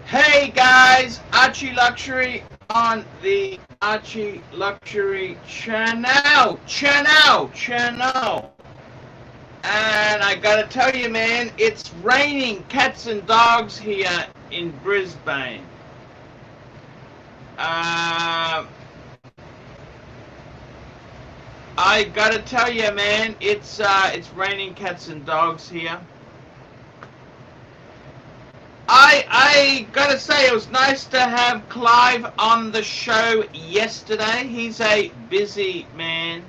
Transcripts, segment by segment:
Hey guys, Archie Luxury on the Archie Luxury channel. And I gotta tell you, man, it's raining cats and dogs here in Brisbane. I gotta tell you, man, it's raining cats and dogs here. I gotta say, it was nice to have Clive on the show yesterday. He's a busy man,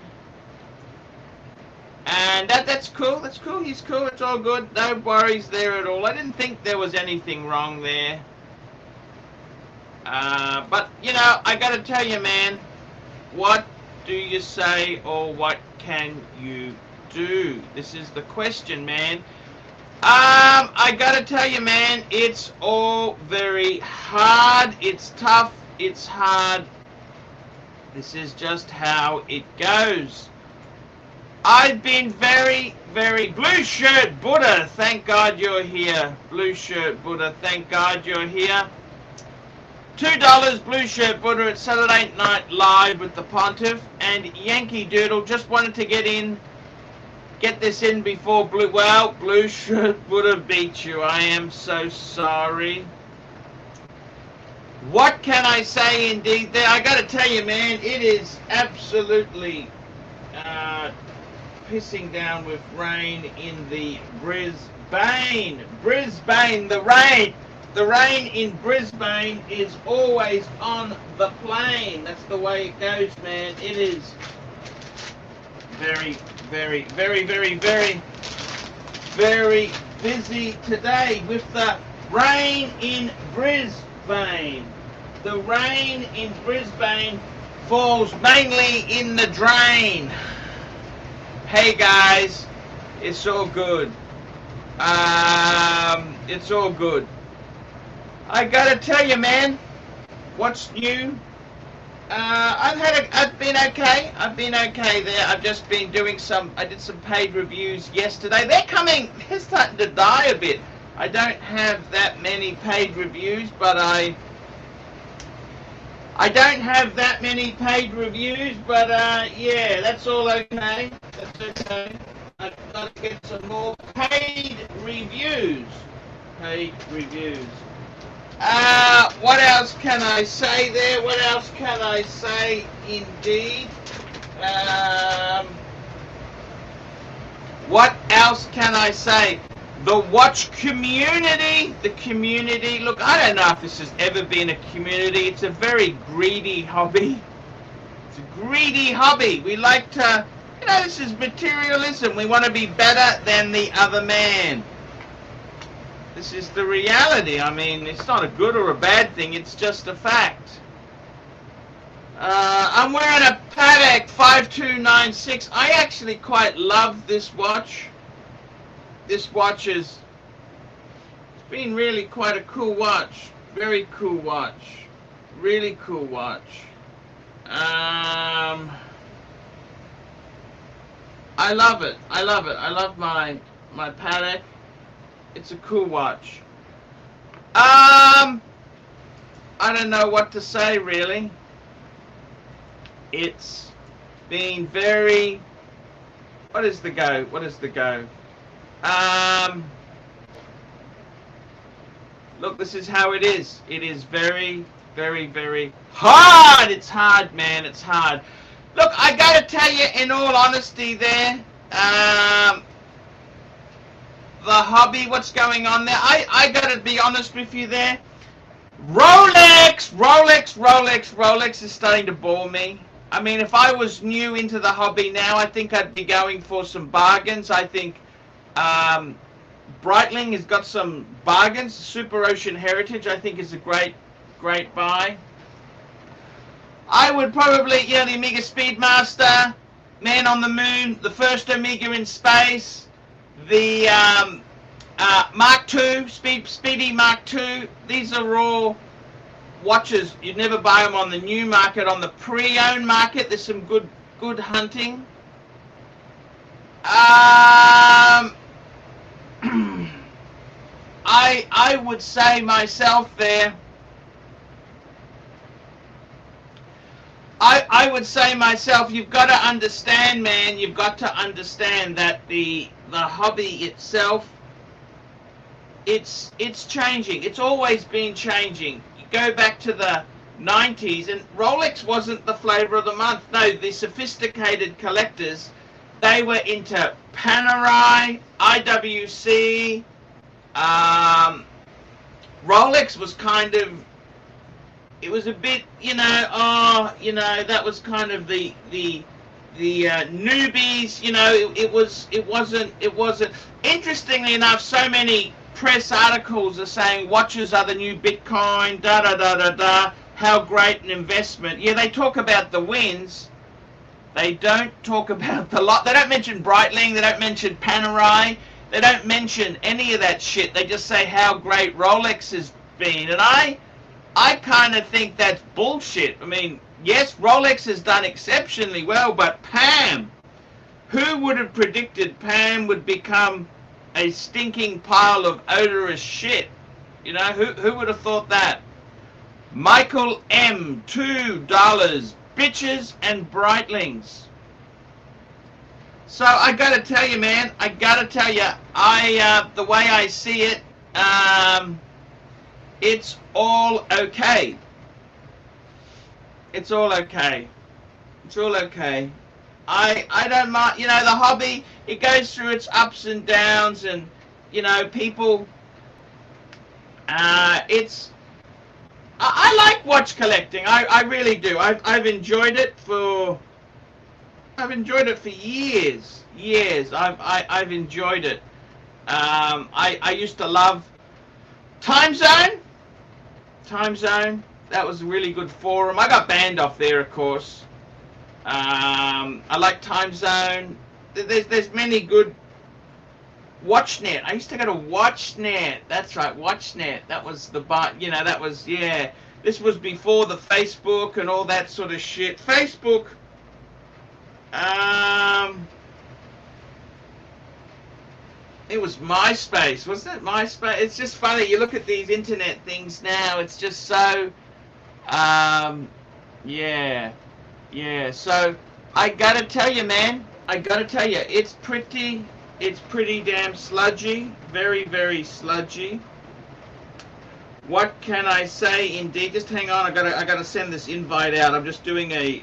and that's cool. That's cool. He's cool. It's all good. No worries there at all. I didn't think there was anything wrong there. But you know, I gotta tell you, man, what do you say, or what can you do? This is the question, man. I gotta tell you, man, it's all very hard. It's tough. It's hard. This is just how it goes. I've been very Blue Shirt Buddha, thank God you're here. Blue Shirt Buddha, thank God you're here. $2 Blue Shirt Buddha at Saturday Night Live with the Pontiff. And Yankee Doodle just wanted to get this in before Blue Shirt Buddha beat you. I am so sorry. What can I say indeed there? I gotta tell you, man, it is absolutely pissing down with rain in the Brisbane, the rain in Brisbane is always on the plane. That's the way it goes, man. It is very busy today with the rain in Brisbane. The rain in Brisbane falls mainly in the drain. Hey guys, it's all good. It's all good. I gotta tell you, man, what's new? I've been okay. I've been okay there. I've just been doing I did some paid reviews yesterday. They're starting to die a bit. I don't have that many paid reviews, but I don't have that many paid reviews, but yeah, that's all okay. That's okay. I've got to get some more paid reviews. What else can I say there? What else can I say indeed? What else can I say? The watch community, look, I don't know if this has ever been a community. It's a very greedy hobby. It's a greedy hobby. We like to, you know, this is materialism. We want to be better than the other man. This is the reality. I mean, it's not a good or a bad thing. It's just a fact. I'm wearing a Patek 5296. I actually quite love this watch. This watch it's been really quite a cool watch. Very cool watch. Really cool watch. I love it. I love my Patek. It's a cool watch. I don't know what to say, really. It's been very... What is the go? Look, this is how it is. It is very hard. It's hard, man. It's hard. Look, I gotta tell you, in all honesty there, the hobby, what's going on there, I gotta be honest with you there. Rolex is starting to bore me. I mean, if I was new into the hobby now, I think I'd be going for some bargains. I think Breitling has got some bargains. Super Ocean Heritage, I think, is a great buy. I would probably, you know, the Omega Speedmaster, Man on the Moon, the first Omega in space, the Mark II, Speedy Mark II. These are all watches. You'd never buy them on the new market. On the pre-owned market, there's some good hunting. I would say myself there, I would say myself, you've got to understand, man, you've got to understand that the hobby itself, it's changing. It's always been changing. You go back to the 90s, and Rolex wasn't the flavor of the month. No, the sophisticated collectors, they were into Panerai, IWC. Rolex was kind of, it was a bit, that was kind of the newbies, it wasn't. Interestingly enough, so many press articles are saying watches are the new Bitcoin, how great an investment. Yeah, they talk about the wins. They don't talk about the lot. They don't mention Breitling. They don't mention Panerai. They don't mention any of that shit. They just say how great Rolex has been. And I kind of think that's bullshit. I mean, yes, Rolex has done exceptionally well, but Pam, who would have predicted Pam would become a stinking pile of odorous shit? Who would have thought that? Michael M, $2, bitches and Breitlings. So I gotta tell you, man, the way I see it, it's all okay. It's all okay. It's all okay. I don't mind, the hobby, it goes through its ups and downs, and, people, I like watch collecting. I really do. I've enjoyed it for years. I've enjoyed it. I used to love Time Zone. That was a really good forum. I got banned off there, of course. I like Time Zone. There's many good. WatchNet. I used to go to WatchNet. That's right, WatchNet. That was the that was, yeah. This was before the Facebook and all that sort of shit. Facebook. It was MySpace, wasn't it? MySpace. It's just funny. You look at these internet things now. It's just so. Yeah. So I gotta tell you, man. It's pretty damn sludgy. Very, very sludgy. What can I say? Indeed, just hang on. I gotta send this invite out. I'm just doing a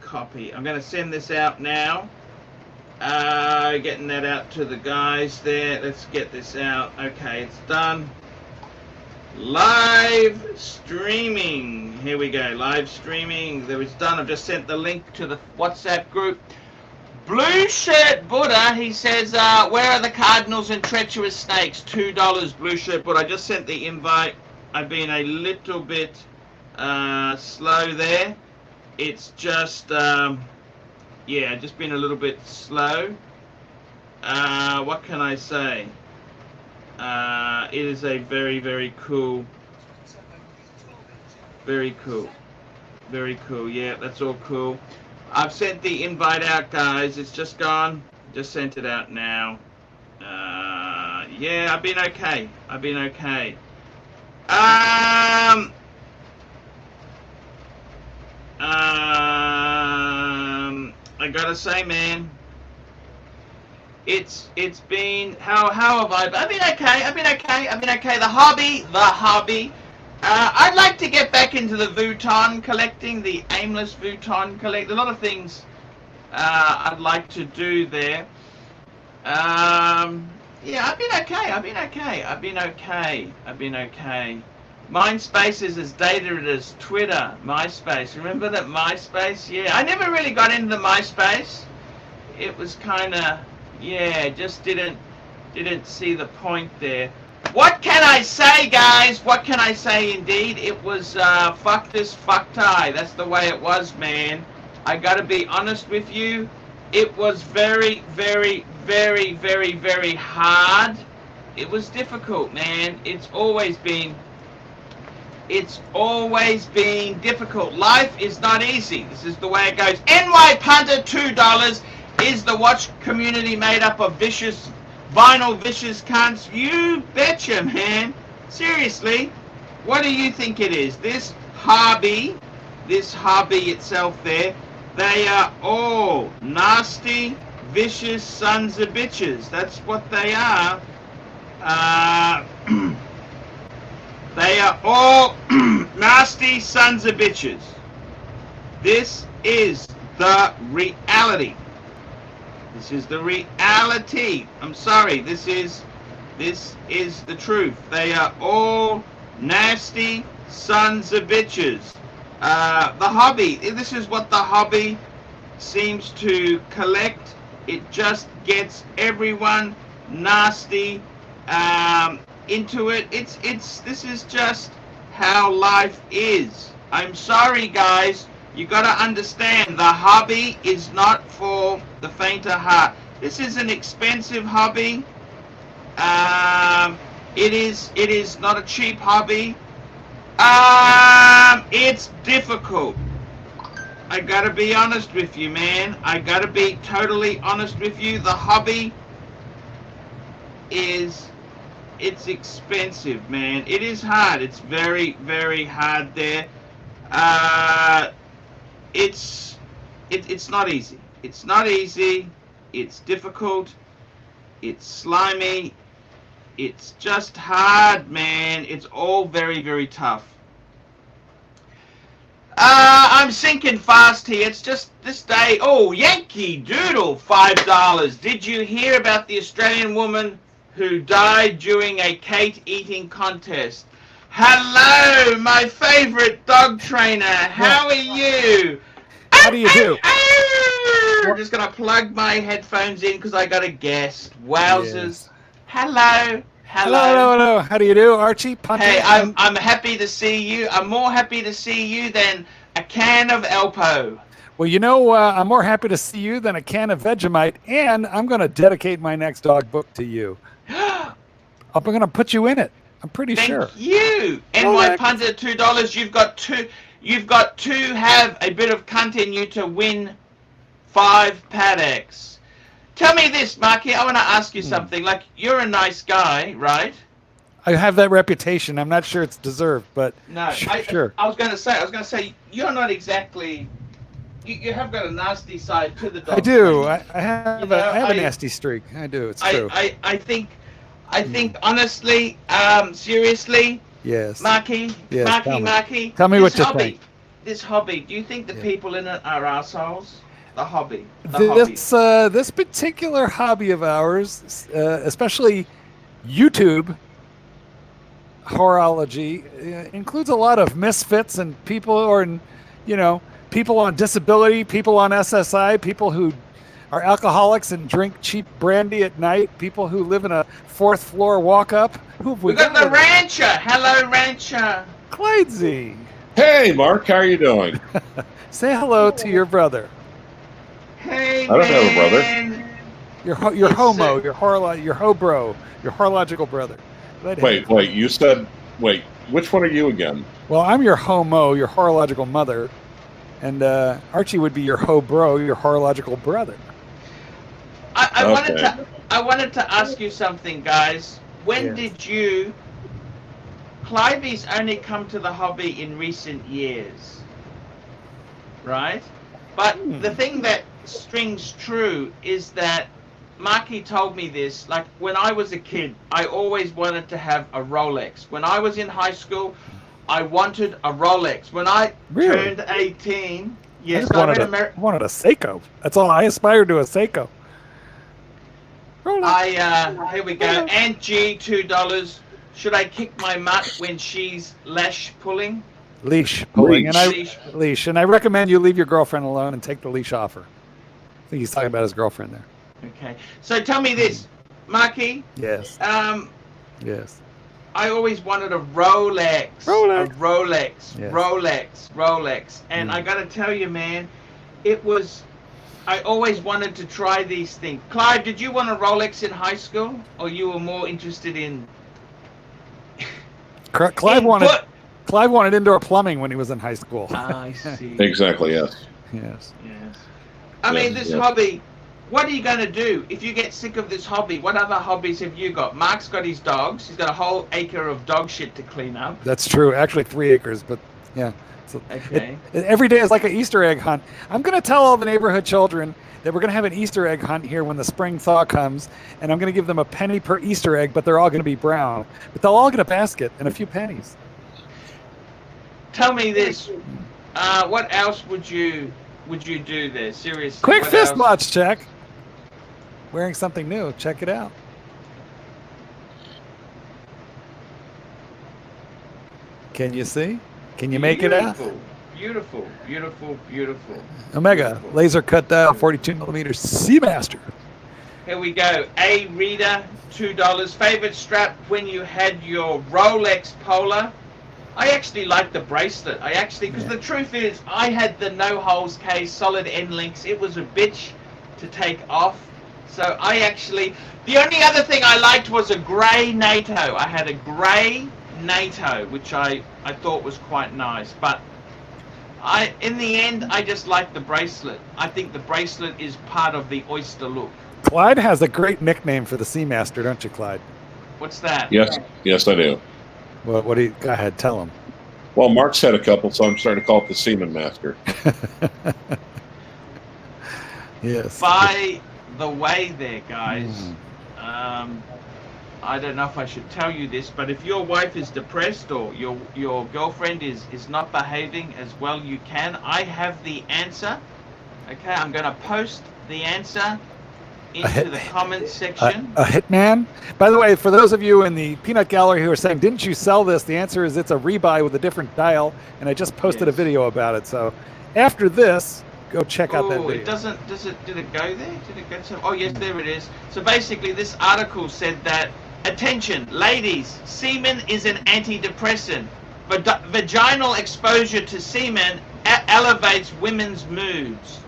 copy. I'm gonna send this out now. Getting that out to the guys there. Let's get this out. Okay, it's done. Live streaming. Here we go. Live streaming. There it's done. I've just sent the link to the WhatsApp group. Blue Shirt Buddha, he says, where are the cardinals and treacherous snakes? $2, Blue Shirt Buddha. I just sent the invite. I've been a little bit slow there. It's just, just been a little bit slow. What can I say? It is a very, very cool. Very cool. Very cool. Yeah, that's all cool. I've sent the invite out, guys. It's just gone. Just sent it out now. Yeah, I've been okay. I gotta say, man, it's been how have I been okay. I've been okay. The hobby. I'd like to get back into the Vuitton collecting, the aimless Vuitton collect. A lot of things I'd like to do there. Yeah, I've been okay. MySpace is as dated as Twitter. MySpace. Remember that MySpace? Yeah, I never really got into the MySpace. It was kind of, just didn't see the point there. What can I say, guys? What can I say, indeed? It was, fuck this, fuck tie. That's the way it was, man. I gotta be honest with you. It was very, very, very, very, very hard. It was difficult, man. It's always been difficult. Life is not easy. This is the way it goes. NY Punter, $2. Is the watch community made up of vicious vinyl vicious cunts. You betcha, man. Seriously, what do you think it is? This hobby itself there, they are all nasty, vicious sons of bitches. That's what they are. They are all nasty sons of bitches. This is the reality. This is the reality. I'm sorry. This is the truth. They are all nasty sons of bitches. The hobby. This is what the hobby seems to collect. It just gets everyone nasty into it. This is just how life is. I'm sorry, guys. You gotta understand, the hobby is not for the faint of heart. This is an expensive hobby. It is not a cheap hobby. It's difficult. I gotta be honest with you, man. I gotta be totally honest with you. The hobby it's expensive, man. It is hard. It's very, very hard there. It's not easy. It's not easy. It's difficult. It's slimy. It's just hard, man. It's all very, very tough. I'm sinking fast here. It's just this day. Oh, Yankee Doodle, $5. Did you hear about the Australian woman who died during a cake eating contest? Hello, my favorite dog trainer. How are you? How do you do? I'm just going to plug my headphones in because I got a guest. Wowzers. Yes. Hello. Hello. How do you do, Archie? Punter? Hey, I'm happy to see you. I'm more happy to see you than a can of Elpo. Well, you know, I'm more happy to see you than a can of Vegemite, and I'm going to dedicate my next dog book to you. I'm going to put you in it. I'm pretty sure. Thank you. And my punter $2. You've got to have a bit of cunt in you to win 5 paddocks. Tell me this, Marky. I want to ask you something. Like, you're a nice guy, right? I have that reputation. I'm not sure it's deserved, but no. Sure. I was going to say, you're not exactly. You have got a nasty side to the dog. I do. I have a nasty streak. I do. It's true. I think honestly, seriously. Yes. Marky. Yes. Marky. Tell me what you think. This hobby. Do you think the people in it are assholes? The hobby. This particular hobby of ours, especially YouTube horology, includes a lot of misfits and people who are, people on disability, people on SSI, people who are alcoholics and drink cheap brandy at night, people who live in a 4th floor walk-up. We got the rancher. Hello, rancher. Clydesy. Hey, Mark. How are you doing? Say hello to your brother. Hey, I don't have a brother. Your homo, your hobro, your horological brother. Wait, you said, which one are you again? Well, I'm your homo, your horological mother, and Archie would be your hobro, your horological brother. I wanted to ask you something, guys. When did you... Clivey's only come to the hobby in recent years, right? But the thing that strings true is that Marky told me this, like when I was a kid, I always wanted to have a Rolex. When I was in high school, I wanted a Rolex. When I turned 18, yes, I wanted a Seiko. That's all. I aspired to a Seiko. Here we go. Aunt G, $2. Should I kick my mutt when she's leash pulling? Leash pulling. Leash. And I recommend you leave your girlfriend alone and take the leash off her. I think he's talking about his girlfriend there. Okay. So tell me this, Marky. Yes. Yes. I always wanted a Rolex. A Rolex. And I gotta tell you, man, I always wanted to try these things. Clive, did you want a Rolex in high school? Or you were more interested in... Clive wanted indoor plumbing when he was in high school. I see. Exactly, yes. Yes. I mean, this hobby, What are you going to do if you get sick of this hobby? What other hobbies have you got? Mark's got his dogs. He's got a whole acre of dog shit to clean up. That's true. Actually, 3 acres, but yeah. So Okay. every day is like an Easter egg hunt. I'm going to tell all the neighborhood children that we're going to have an Easter egg hunt here when the spring thaw comes, and I'm going to give them a penny per Easter egg, but they're all going to be brown. But they'll all get a basket and a few pennies. Tell me this. What else would you do there? Seriously. Quick what fist else? watch check. Wearing something new. Check it out. Can you see? Can you make it out? Beautiful, beautiful, beautiful. Omega Beautiful. laser cut dial 42mm Seamaster. Here we go. A reader, $2. Favorite strap when you had your Rolex Polar? I actually like the bracelet. Because the truth is, I had the no holes case, solid end links. It was a bitch to take off. So the only other thing I liked was a grey NATO. I had a grey NATO, which I thought was quite nice. But in the end, I just like the bracelet. I think the bracelet is part of the oyster look. Clyde has a great nickname for the Seamaster, don't you, Clyde? What's that? Yes, I do. Well, what do you, go ahead, tell him. Well, Mark's had a couple, so I'm starting to call it the Seaman Master. Yes. By the way there, guys, I don't know if I should tell you this, but if your wife is depressed or your girlfriend is not behaving as well you can, I have the answer. Okay, I'm going to post the answer into the comments section. A hitman? By the way, for those of you in the peanut gallery who are saying, didn't you sell this? The answer is it's a rebuy with a different dial, and I just posted a video about it. So after this, go check out that video. Did it go there? Did it go to? Oh yes, there it is. So basically, this article said that, attention, ladies, semen is an antidepressant. Vaginal exposure to semen elevates women's moods.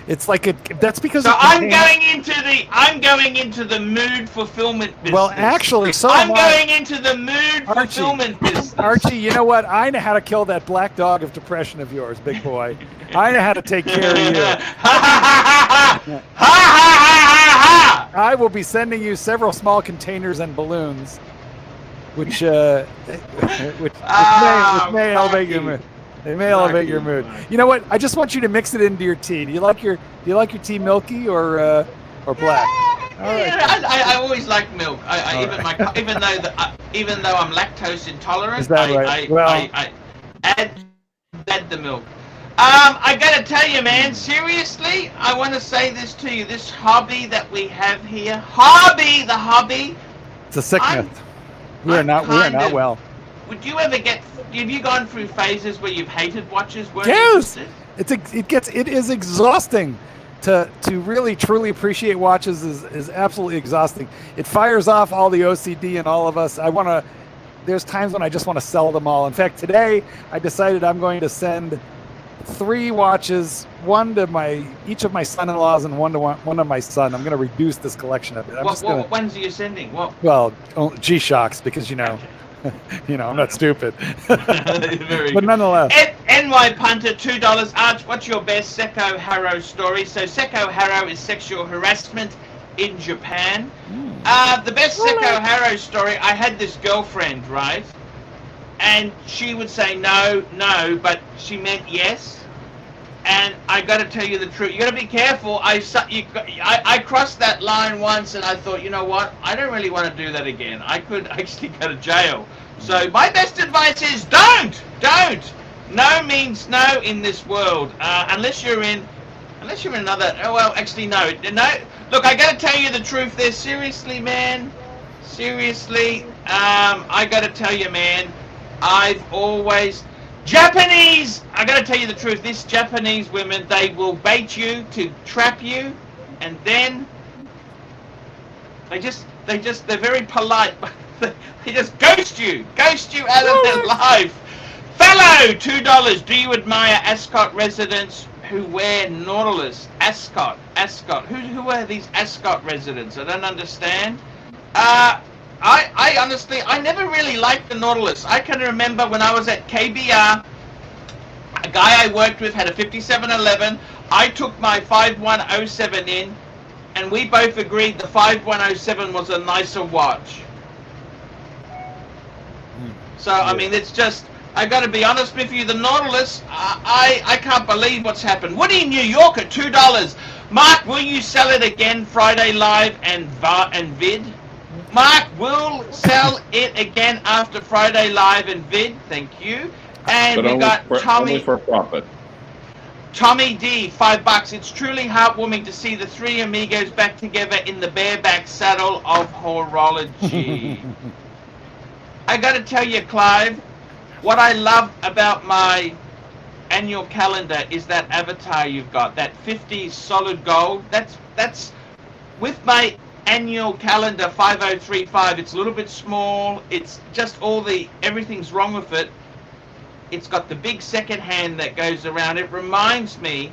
It's like that's because. So I'm going into the mood fulfillment business. Well, actually, I'm going into the mood fulfillment business. Archie, you know what? I know how to kill that black dog of depression of yours, big boy. I know how to take care of you. I will be sending you several small containers and balloons, which may elevate your mood. They may elevate your mood. You know what? I just want you to mix it into your tea. Do you like your tea milky or black? All right. I always like milk. Even though I'm lactose intolerant, Is that right? I add the milk. I gotta tell you, man, seriously, I want to say this to you. This hobby that we have here, the hobby. It's a sickness. We are not well. Would you ever have you gone through phases where you've hated watches? Yes. It is exhausting. To really truly appreciate watches is absolutely exhausting. It fires off all the OCD in all of us. There's times when I just want to sell them all. In fact, today I decided I'm going to send 3 watches, one to each of my son-in-laws and one of my son. I'm going to reduce this collection of it. What ones are you sending? Well, G-Shocks, because I'm not stupid. But nonetheless. NY Punter, $2. Arch, what's your best Seko Haro story? So Seko Haro is sexual harassment in Japan. The best Seko Haro story, I had this girlfriend, right? And she would say no, but she meant yes. And I got to tell you the truth. You got to be careful. I crossed that line once, and I thought, you know what? I don't really want to do that again. I could actually go to jail. So my best advice is don't. No means no in this world, unless you're in another. Oh well, actually no. Look, I got to tell you the truth. There, seriously, man. Seriously, I got to tell you, man. I've always. Japanese! I gotta tell you the truth, these Japanese women, they will bait you to trap you, and then they're very polite, but they just ghost you out of their life. Fellow, $2. Do you admire Ascot residents who wear Nautilus? Ascot. Who are these Ascot residents? I don't understand. I honestly, I never really liked the Nautilus. I can remember when I was at KBR, a guy I worked with had a 5711. I took my 5107 in, and we both agreed the 5107 was a nicer watch. So, I mean, it's just, I got to be honest with you, the Nautilus, I can't believe what's happened. Woody in New York at $2. Mark, will you sell it again Friday live and vid? Mark will sell it again after Friday live and vid. Thank you. And we got Tommy. Only for profit. Tommy D, $5. It's truly heartwarming to see the three amigos back together in the bareback saddle of horology. I got to tell you, Clive, what I love about my annual calendar is that avatar you've got, that 50 solid gold. That's with my annual calendar 5035. It's a little bit small. It's just everything's wrong with it. It's got the big second hand that goes around. It reminds me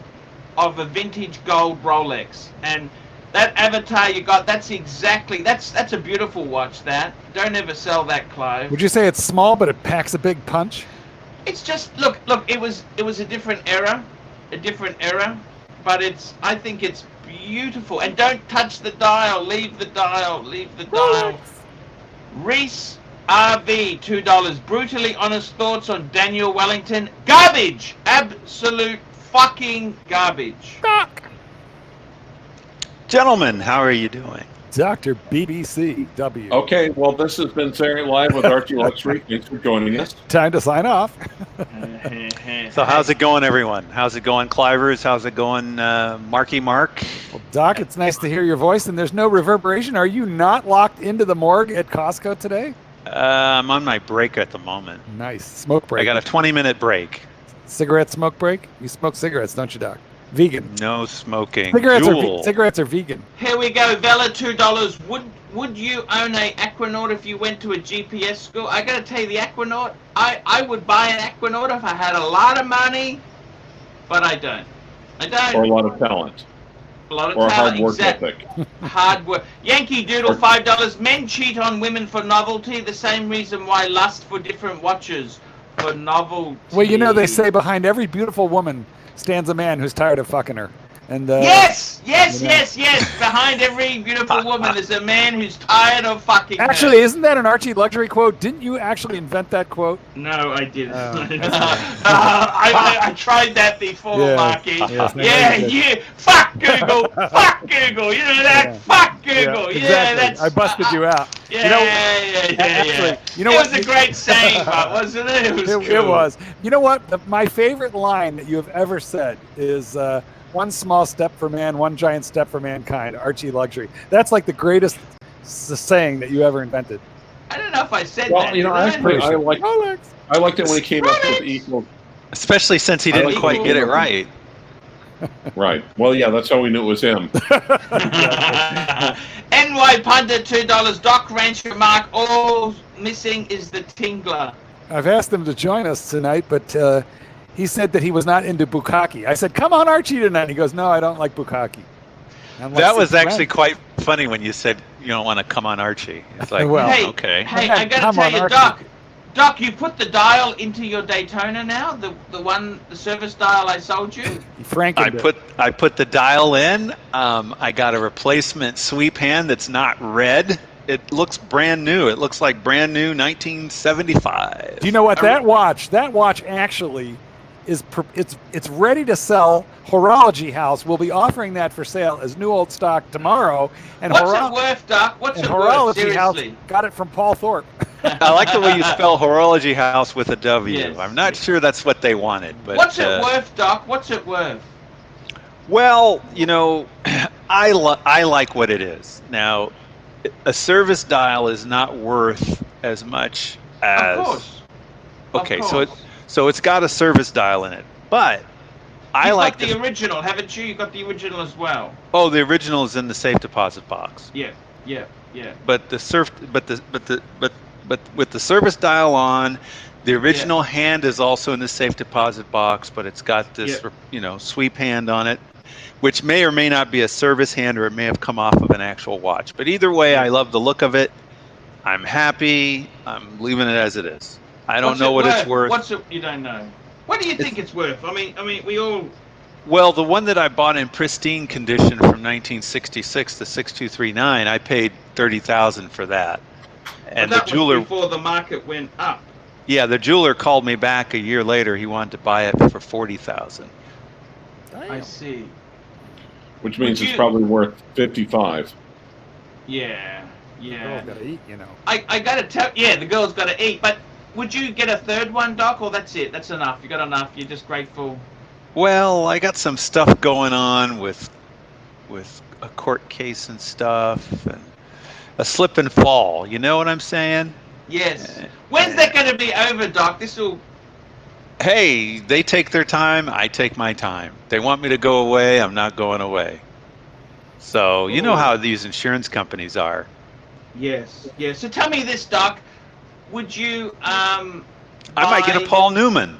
of a vintage gold Rolex. And that avatar you got, that's a beautiful watch. That don't ever sell that, Clive. Would you say it's small, but it packs a big punch? It's just look. It was a different era, but I think it's beautiful. And don't touch the dial. Leave the dial. Reese RV $2. Brutally honest thoughts on Daniel Wellington. Garbage. Absolute fucking garbage. Gentlemen, how are you doing? Dr. BBC W. Okay, well, this has been Saturday Live with Archie Luxury. Thanks for joining us. Time to sign off. So how's it going, everyone? How's it going, Clivers? How's it going, Marky Mark? Well, Doc, it's nice to hear your voice, and there's no reverberation. Are you not locked into the morgue at Costco today? I'm on my break at the moment. Nice. Smoke break. I got a 20-minute break. Cigarette smoke break? You smoke cigarettes, don't you, Doc? Vegan. No smoking. Cigarettes are vegan. Here we go. Vela $2. Would you own a Aquanaut if you went to a GPS school? I gotta tell you, the Aquanaut, I would buy an Aquanaut if I had a lot of money, but I don't. Or a lot of talent. A lot of or talent. hard work ethic. Hard work. Yankee Doodle $5. Men cheat on women for novelty. The same reason why lust for different watches for novelty. Well, you know, they say behind every beautiful woman stands a man who's tired of fucking her. And yes. Behind every beautiful woman there's a man who's tired of fucking her. Actually, isn't that an Archie Luxury quote? Didn't you actually invent that quote? No, I didn't. I tried that before, Marky. Fuck Google. Fuck Google. You know that? Fuck Google. Exactly. That's. I busted you out. Yeah. You know it what? was a great saying, wasn't it? It was cool. It was. You know what? My favorite line that you have ever said is one small step for man, one giant step for mankind, Archie Luxury. That's like the greatest saying that you ever invented. I don't know if I said that. Well, you know, I liked it when he came up with equal. Especially since he didn't quite get it right. Right. Well, yeah, that's how we knew it was him. NY Pundit $2. Doc Rancher Mark. All missing is the Tingler. I've asked him to join us tonight, but he said that he was not into bukkake. I said, "Come on, Archie, tonight." He goes, "No, I don't like bukkake." That was actually quite funny when you said you don't want to come on Archie. It's like, okay. Hey, I gotta tell you, Doc, you put the dial into your Daytona now, the service dial I sold you. I put the dial in. I got a replacement sweep hand that's not red. It looks brand new. It looks like brand new 1975. Do you know what that watch actually is? It's ready to sell. Horology House will be offering that for sale as new old stock tomorrow. And what's it worth, Doc? What's it worth? Seriously. House got it from Paul Thorpe. I like the way you spell Horology House with a W. Yes. I'm not sure that's what they wanted, but what's it worth, Doc? What's it worth? Well, you know, I like what it is. Now, a service dial is not worth as much as. Of course. Okay, so it's got a service dial in it, but You've got the original, haven't you? You got the original as well. Oh, the original is in the safe deposit box. Yeah. But with the service dial on, the original hand is also in the safe deposit box, but it's got this sweep hand on it, which may or may not be a service hand, or it may have come off of an actual watch. But either way, I love the look of it. I'm happy. I'm leaving it as it is. I don't know what it's worth. You don't know. What do you think it's worth? I mean, we all Well, the one that I bought in pristine condition from 1966, the 6239, I paid $30,000 for that. And But the that jeweler, was before the market went up. yeah, the jeweler called me back a year later. He wanted to buy it for $40,000. I see. Which means Would it's you- probably worth 55. Yeah, yeah. Girls gotta eat, you know. I gotta tell, yeah, the girl's gotta eat. But would you get a third one, Doc, or that's it? That's enough. You got enough. You're just grateful. Well, I got some stuff going on with a court case and stuff, and a slip and fall. You know what I'm saying? Yes. When's that gonna be over, Doc? This will. Hey, they take their time. I take my time. They want me to go away. I'm not going away. So you know Ooh. how these insurance companies are. Yes. Yes. So tell me this, Doc. Would you I might get a buy- Paul Newman.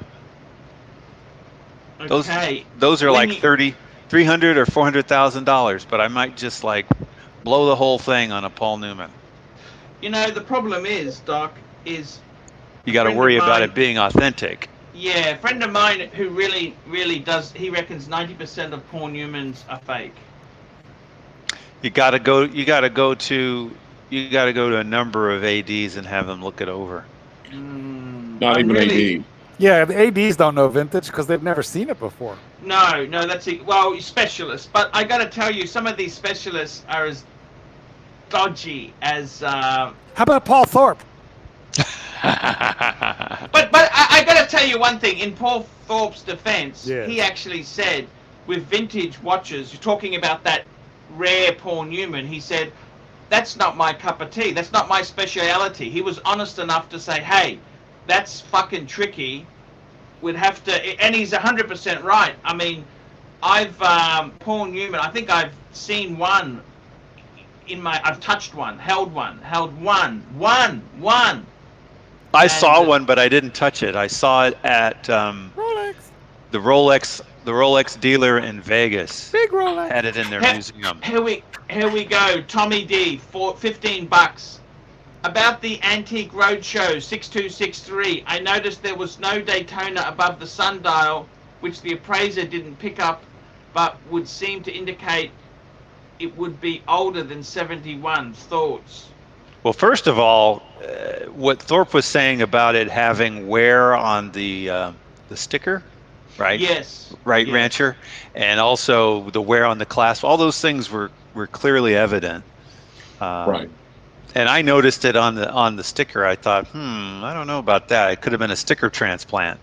Those Okay. those are When like you- $300,000 or $400,000, but I might just like blow the whole thing on a Paul Newman. You know, the problem is, Doc, is You got to friend worry of about mine- it being authentic. yeah, a friend of mine who really does. He reckons 90% of Paul Newmans are fake. You got to go. You got to go to a number of ADs and have them look it over. Not I'm even really- AD. Yeah, the ADs don't know vintage because they've never seen it before. No, that's it. Well, specialists, but I got to tell you, some of these specialists are as dodgy as. How about Paul Thorpe? But I got to tell you one thing. In Paul Thorpe's defense, Yes. he actually said, with vintage watches, you're talking about that rare Paul Newman. He said, "That's not my cup of tea. That's not my speciality." He was honest enough to say, "Hey, that's fucking tricky. We'd have to," and he's 100% right. I mean, I've Paul Newman. I think I've seen one I've touched one, held one. I saw And- one, but I didn't touch it. I saw it at Rolex. the Rolex dealer in Vegas. Big Rolex. Had it in their He- museum. Here we go. Tommy D for $15. About the Antique Roadshow 6263, I noticed there was no Daytona above the sundial, which the appraiser didn't pick up, but would seem to indicate it would be older than 71. Thoughts? Well, first of all, what Thorpe was saying about it having wear on the sticker, right? Yes. Right, Yes. Rancher, and also the wear on the clasp. All those things were clearly evident. Right. And I noticed it on the sticker. I thought, I don't know about that. It could have been a sticker transplant.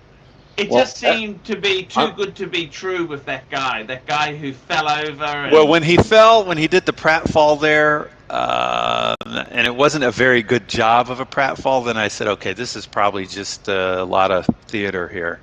It Well, just seemed to be too good to be true with that guy who fell over. And, Well, when he did the pratfall there, and it wasn't a very good job of a pratfall, then I said, okay, this is probably just a lot of theater here.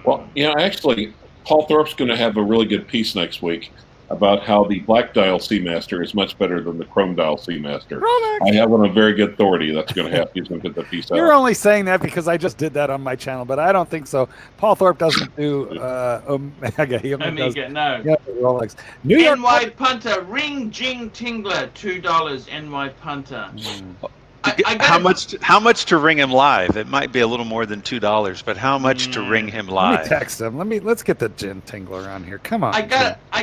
Well, actually, Paul Thorpe's going to have a really good piece next week about how the black dial Seamaster is much better than the chrome dial Seamaster. Rolex. I have on a very good authority that's going to have he's going to put the piece You're out. only saying that because I just did that on my channel, but I don't think so. Paul Thorpe doesn't do Omega. He only does Omega, no. Rolex. New York. NY Punter, Ring Jing Tingler, $2. NY Punter. I got How much to ring him live? It might be a little more than $2, but how much to ring him Let live? me text him. Let's get the gin tingler on here. Come on. I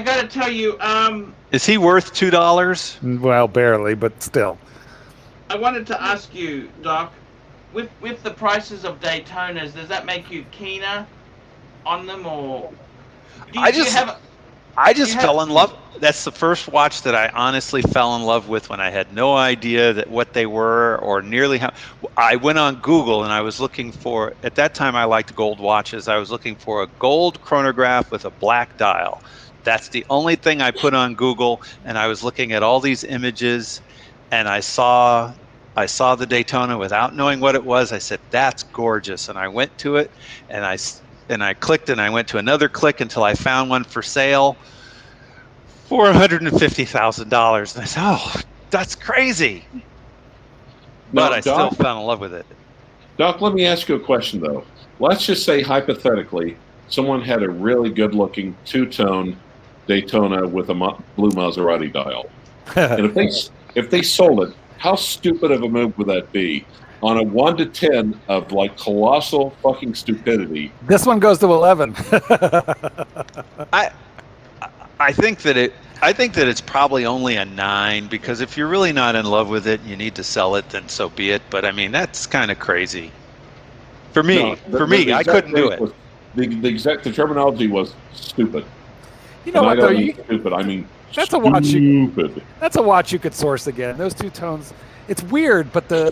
gotta tell you, Is he worth $2? Well, barely, but still. I wanted to ask you, Doc, with the prices of Daytonas, does that make you keener on them, or I just you fell in love. That's the first watch that I honestly fell in love with when I had no idea that what they were or nearly how. I went on Google and I was looking for, at that time I liked gold watches. I was looking for a gold chronograph with a black dial. That's the only thing I put on Google, and I was looking at all these images, and I saw the Daytona without knowing what it was. I said, that's gorgeous, and I went to it, and I clicked, and I went to another click until I found one for sale for $150,000. And I said, oh, that's crazy. But I still fell in love with it. Doc, let me ask you a question, though. Let's just say, hypothetically, someone had a really good-looking two-tone Daytona with a blue Maserati dial. And if they sold it, how stupid of a move would that be on a 1 to 10 of like colossal fucking stupidity. This one goes to 11. I think that it's probably only a 9, because if you're really not in love with it and you need to sell it, then so be it. But I mean, that's kind of crazy. For me, I couldn't do it. The terminology was stupid. You know what, I though? don't mean stupid. I mean That's a watch. stupid. That's a watch you could source again. Those two tones. It's weird, but the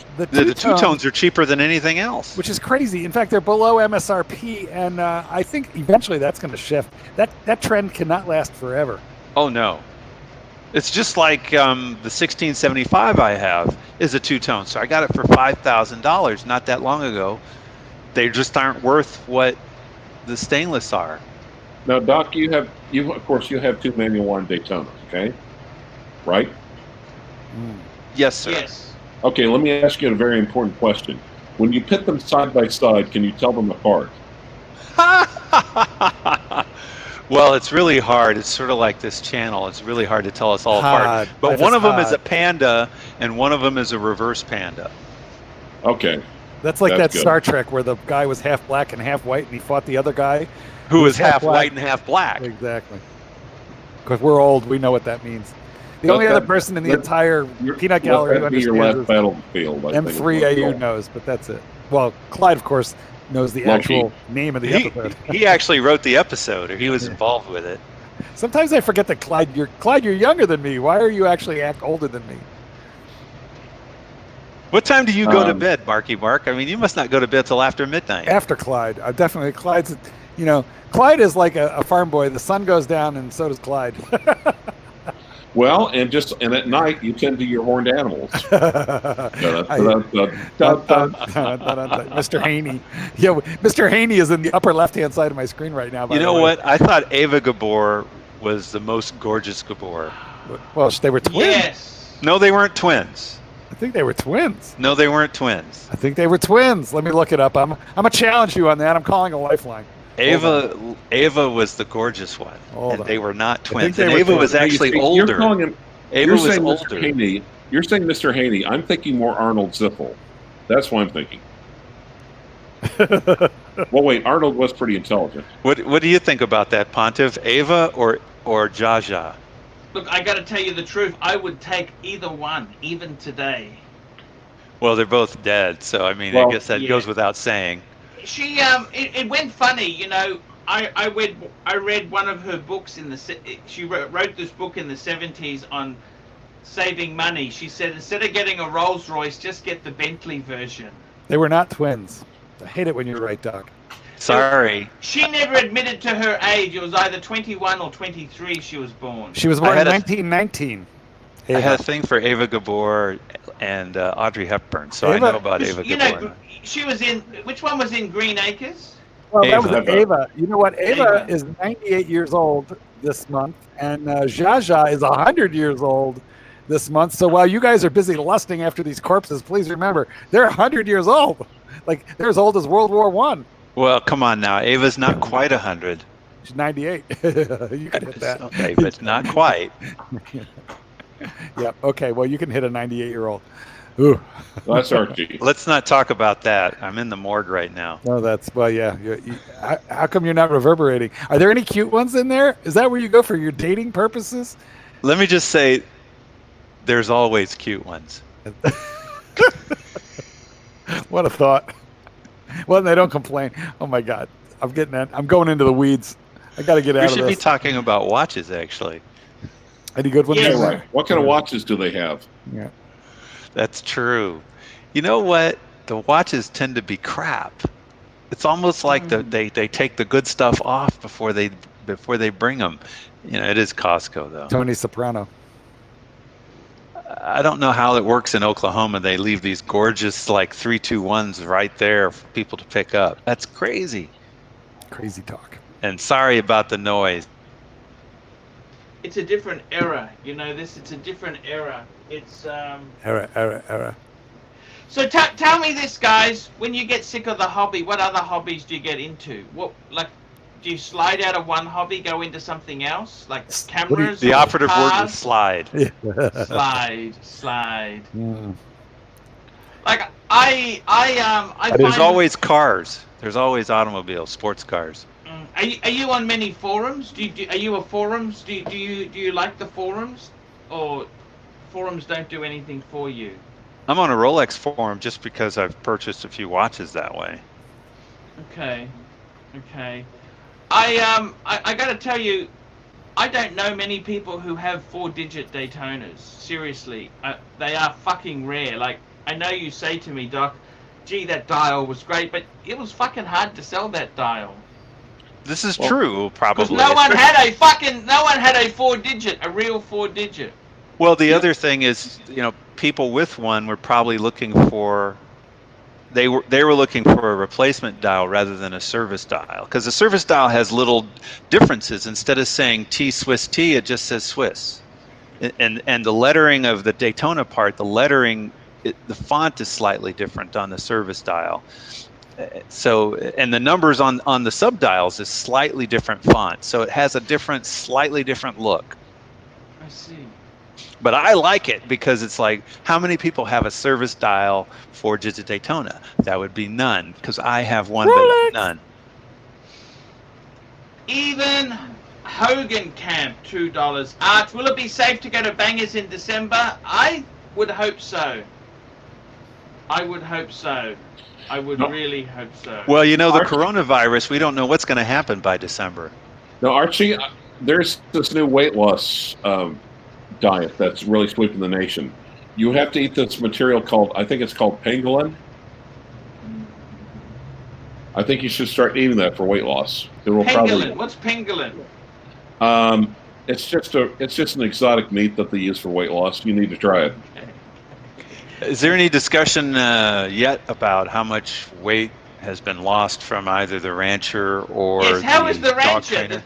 two tones are cheaper than anything else, which is crazy. In fact, they're below MSRP, and I think eventually that's going to shift. That trend cannot last forever. Oh no, it's just like the 1675 I have is a two-tone. So I got it for $5,000 not that long ago. They just aren't worth what the stainless are. Now, Doc, you have two manual worn Daytonas, okay? Right? Yes, sir. Yes. Okay, let me ask you a very important question. When you pit them side by side, can you tell them apart? Well, it's really hard. It's sort of like this channel. It's really hard to tell us all apart. But Life one is of them is hard. a panda, and one of them is a reverse panda. Okay. That's like That's that good. Star Trek where the guy was half black and half white, and he fought the other guy. Who is half black. white and half black. Exactly. Because we're old, we know what that means. The only other person in the entire peanut gallery who Let that be your understands last is battlefield. I think. M3AU knows, but that's it. Well, Clyde, of course, knows the Loki. actual name of the episode. He actually wrote the episode, or he was involved with it. Sometimes I forget that Clyde, you're younger than me. Why are you actually act older than me? What time do you go to bed, Marky Mark? I mean, you must not go to bed till after midnight. After Clyde, I definitely Clyde's. Clyde is like a farm boy. The sun goes down, and so does Clyde. Well, and at night you tend to your horned animals. Mr. Haney. Yeah, Mr. Haney is in the upper left-hand side of my screen right now. You know what? I thought Ava Gabor was the most gorgeous Gabor. Well, they were twins. Yes. No, they weren't twins. I think they were twins. No, they weren't twins. I think they were twins. Let me look it up. I'm gonna challenge you on that. I'm calling a lifeline. Ava was the gorgeous one, and they were not twins. And they were Ava was twins. actually You're older. calling him. Ava You're was saying older. Mr. Haney. You're saying Mr. Haney. I'm thinking more Arnold Ziffel. That's what I'm thinking. Well, wait. Arnold was pretty intelligent. What do you think about that, Pontiff? Ava or Jaja? Look, I got to tell you the truth. I would take either one, even today. Well, they're both dead, so I mean, I guess that goes without saying. She it went funny, I read one of her books she wrote this book in the 70s on saving money. She said instead of getting a Rolls Royce, just get the Bentley version. They were not twins. I hate it when you're right, Doc. Sorry. She never admitted to her age. It was either 21 or 23 she was born. She was born in 1919. I had a thing for Ava Gabor and Audrey Hepburn, so I know about Ava Gabor. She was in, which one was in Green Acres? Well, that Ava. was Ava. You know what? Ava is 98 years old this month, and Jaja is 100 years old this month. So while you guys are busy lusting after these corpses, please remember, they're 100 years old. Like, they're as old as World War I. Well, come on now. Ava's not quite 100. She's 98. You can hit that. Okay, but not quite. Yeah. Okay. Well, you can hit a 98-year-old. Ooh. That's Archie. Let's not talk about that. I'm in the morgue right now. No, yeah. How come you're not reverberating? Are there any cute ones in there? Is that where you go for your dating purposes? Let me just say, there's always cute ones. What a thought. Well, they don't complain. Oh my God. I'm going into the weeds. I got to get out of We should this. be talking about watches, actually. Any good ones? Yeah. Right. What kind of watches do they have? Yeah. That's true. You know what? The watches tend to be crap. It's almost like they take the good stuff off before they bring them. It is Costco though. Tony Soprano. I don't know how it works in Oklahoma. They leave these gorgeous like 321s right there for people to pick up. That's crazy. Crazy talk. And sorry about the noise. It's a different era, it's a different era. It's Era. So tell me this, guys. When you get sick of the hobby, what other hobbies do you get into? Do you slide out of one hobby, go into something else, like cameras? The or operative word cars? is slide. Slide. Mm. Like I There's find always cars. There's always automobiles, sports cars. Are you on many forums? Are you a forums? Do you like the forums, or forums don't do anything for you? I'm on a Rolex forum just because I've purchased a few watches that way. Okay. I gotta tell you, I don't know many people who have 4-digit Daytonas. Seriously, they are fucking rare. Like, I know you say to me, Doc, gee, that dial was great, but it was fucking hard to sell that dial. This is true, probably. Because no one had a 4-digit, a real 4-digit. Well, the other thing is, people with one were probably looking for. They were looking for a replacement dial rather than a service dial, because the service dial has little differences. Instead of saying T Swiss T, it just says Swiss, and the lettering of the Daytona part, the font is slightly different on the service dial. So, and the numbers on the sub dials is slightly different font, so it has a slightly different look. I see. But I like it because it's like, how many people have a service dial 4-digit Daytona? That would be none, because I have one, Rolex. but none. Even Hogan Camp, $2. Arch, will it be safe to go to Bangers in December? I would hope so. I would really hope so. Well, the coronavirus, we don't know what's going to happen by December. Now, Archie, there's this new weight loss diet that's really sweeping the nation. You have to eat this material I think it's called pangolin. I think you should start eating that for weight loss. Pangolin? What's pangolin? It's just an exotic meat that they use for weight loss. You need to try it. Is there any discussion yet about how much weight has been lost from either the rancher or how is the dog rancher? trainer? The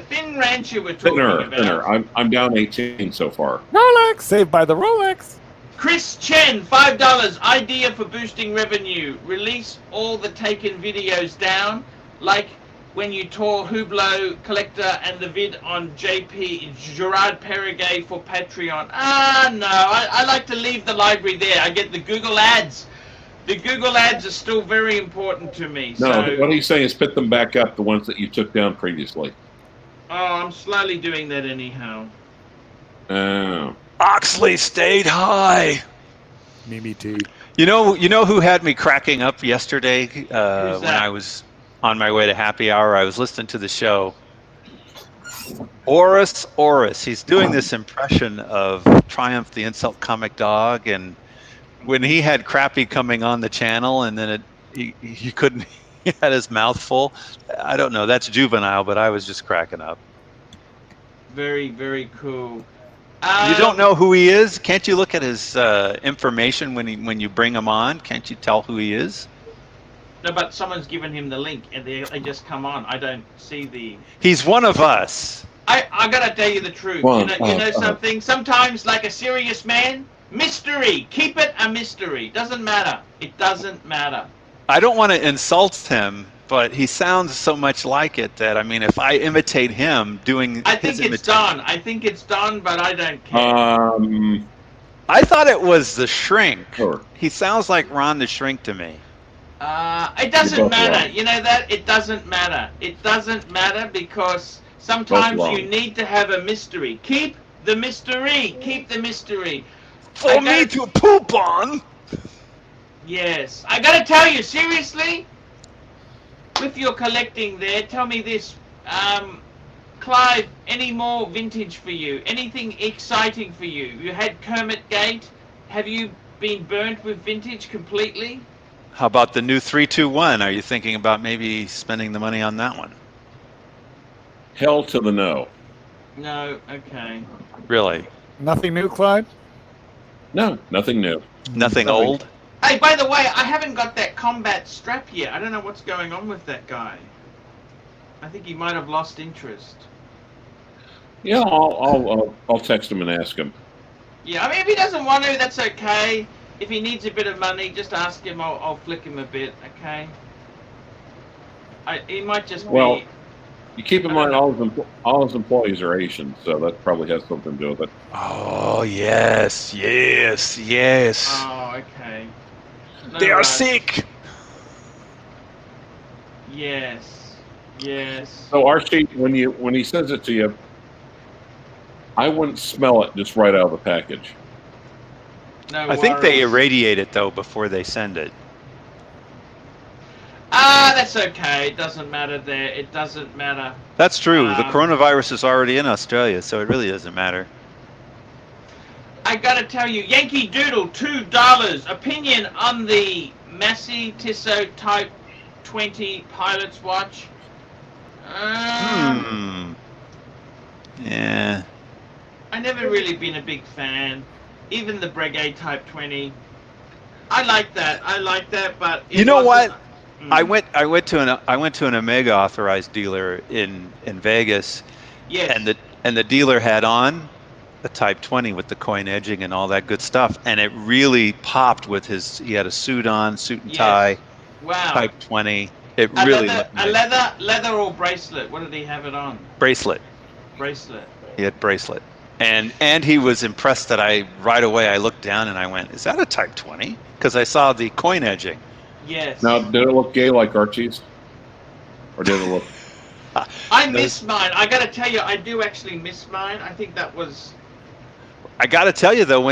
thin rancher we're talking about. Thinner. I'm down 18 so far. Rolex, saved by the Rolex. Chris Chen, $5. Idea for boosting revenue. Release all the taken videos down, like when you tore Hublot Collector and the vid on JP Gerard Perregay for Patreon. No, I like to leave the library there. I get the Google ads. The Google ads are still very important to me. No, so, what he's saying is put them back up, the ones that you took down previously. Oh, I'm slowly doing that anyhow. Oh. Oxley stayed high. Me too. You know who had me cracking up yesterday when I was on my way to happy hour? I was listening to the show. Oris. He's doing this impression of Triumph the Insult Comic Dog, and when he had Crappy coming on the channel, and then he couldn't, he had his mouth full. I don't know, that's juvenile, but I was just cracking up. Very, very cool. You don't know who he is? Can't you look at his information when you bring him on? Can't you tell who he is? No, but someone's given him the link, and they just come on. I don't see the... He's one of us. I gotta tell you the truth. You know something? Sometimes, like a serious man, mystery. Keep it a mystery. Doesn't matter. It doesn't matter. I don't want to insult him, but he sounds so much like it that, I mean, if I imitate him doing I think it's done, but I don't care. I thought it was the Shrink. Sure. He sounds like Ron the Shrink to me. It doesn't matter. You know that? It doesn't matter. It doesn't matter because sometimes you need to have a mystery. Keep the mystery. Keep the mystery. For me to poop on. Yes. I gotta tell you, seriously, with your collecting there, tell me this. Clive, any more vintage for you? Anything exciting for you? You had Kermit Gate. Have you been burnt with vintage completely? How about the new 321? Are you thinking about maybe spending the money on that one? Hell to the no. No, okay. Really? Nothing new, Clyde? No, nothing new. Nothing old? Hey, by the way, I haven't got that combat strap yet. I don't know what's going on with that guy. I think he might have lost interest. Yeah, I'll text him and ask him. Yeah, I mean, if he doesn't want to, that's okay. If he needs a bit of money, just ask him. I'll flick him a bit, okay? He might just be... You keep in mind all his employees are Asian, so that probably has something to do with it. Oh, yes. Oh, okay. No They are rush. sick. Yes. Yes. So Archie, when he sends it to you, I wouldn't smell it just right out of the package. No I think they worries. irradiate it though before they send it. That's okay. It doesn't matter there. It doesn't matter. That's true. The Um, coronavirus is already in Australia, so it really doesn't matter. I gotta tell you, Yankee Doodle, $2. Opinion on the Massey Tissot Type 20 pilot's watch? Yeah. I never really been a big fan. Even the Breguet Type 20. I like that, but it You know wasn't- what? I went to an Omega authorized dealer in Vegas, Yes. and the dealer had on a Type 20 with the coin edging and all that good stuff, and it really popped with he had a suit on, suit and Yes. tie, Wow. Type 20. It A really leather, looked a nice. leather or bracelet? What did he have it on? Bracelet. Bracelet. He had bracelet. And he was impressed that right away I looked down and I went, is that a Type 20? Because I saw the coin edging. Yes. Now, did it look gay like Archie's, or did it look? I miss mine. I gotta tell you, I do actually miss mine. I think that was. I got to tell you though,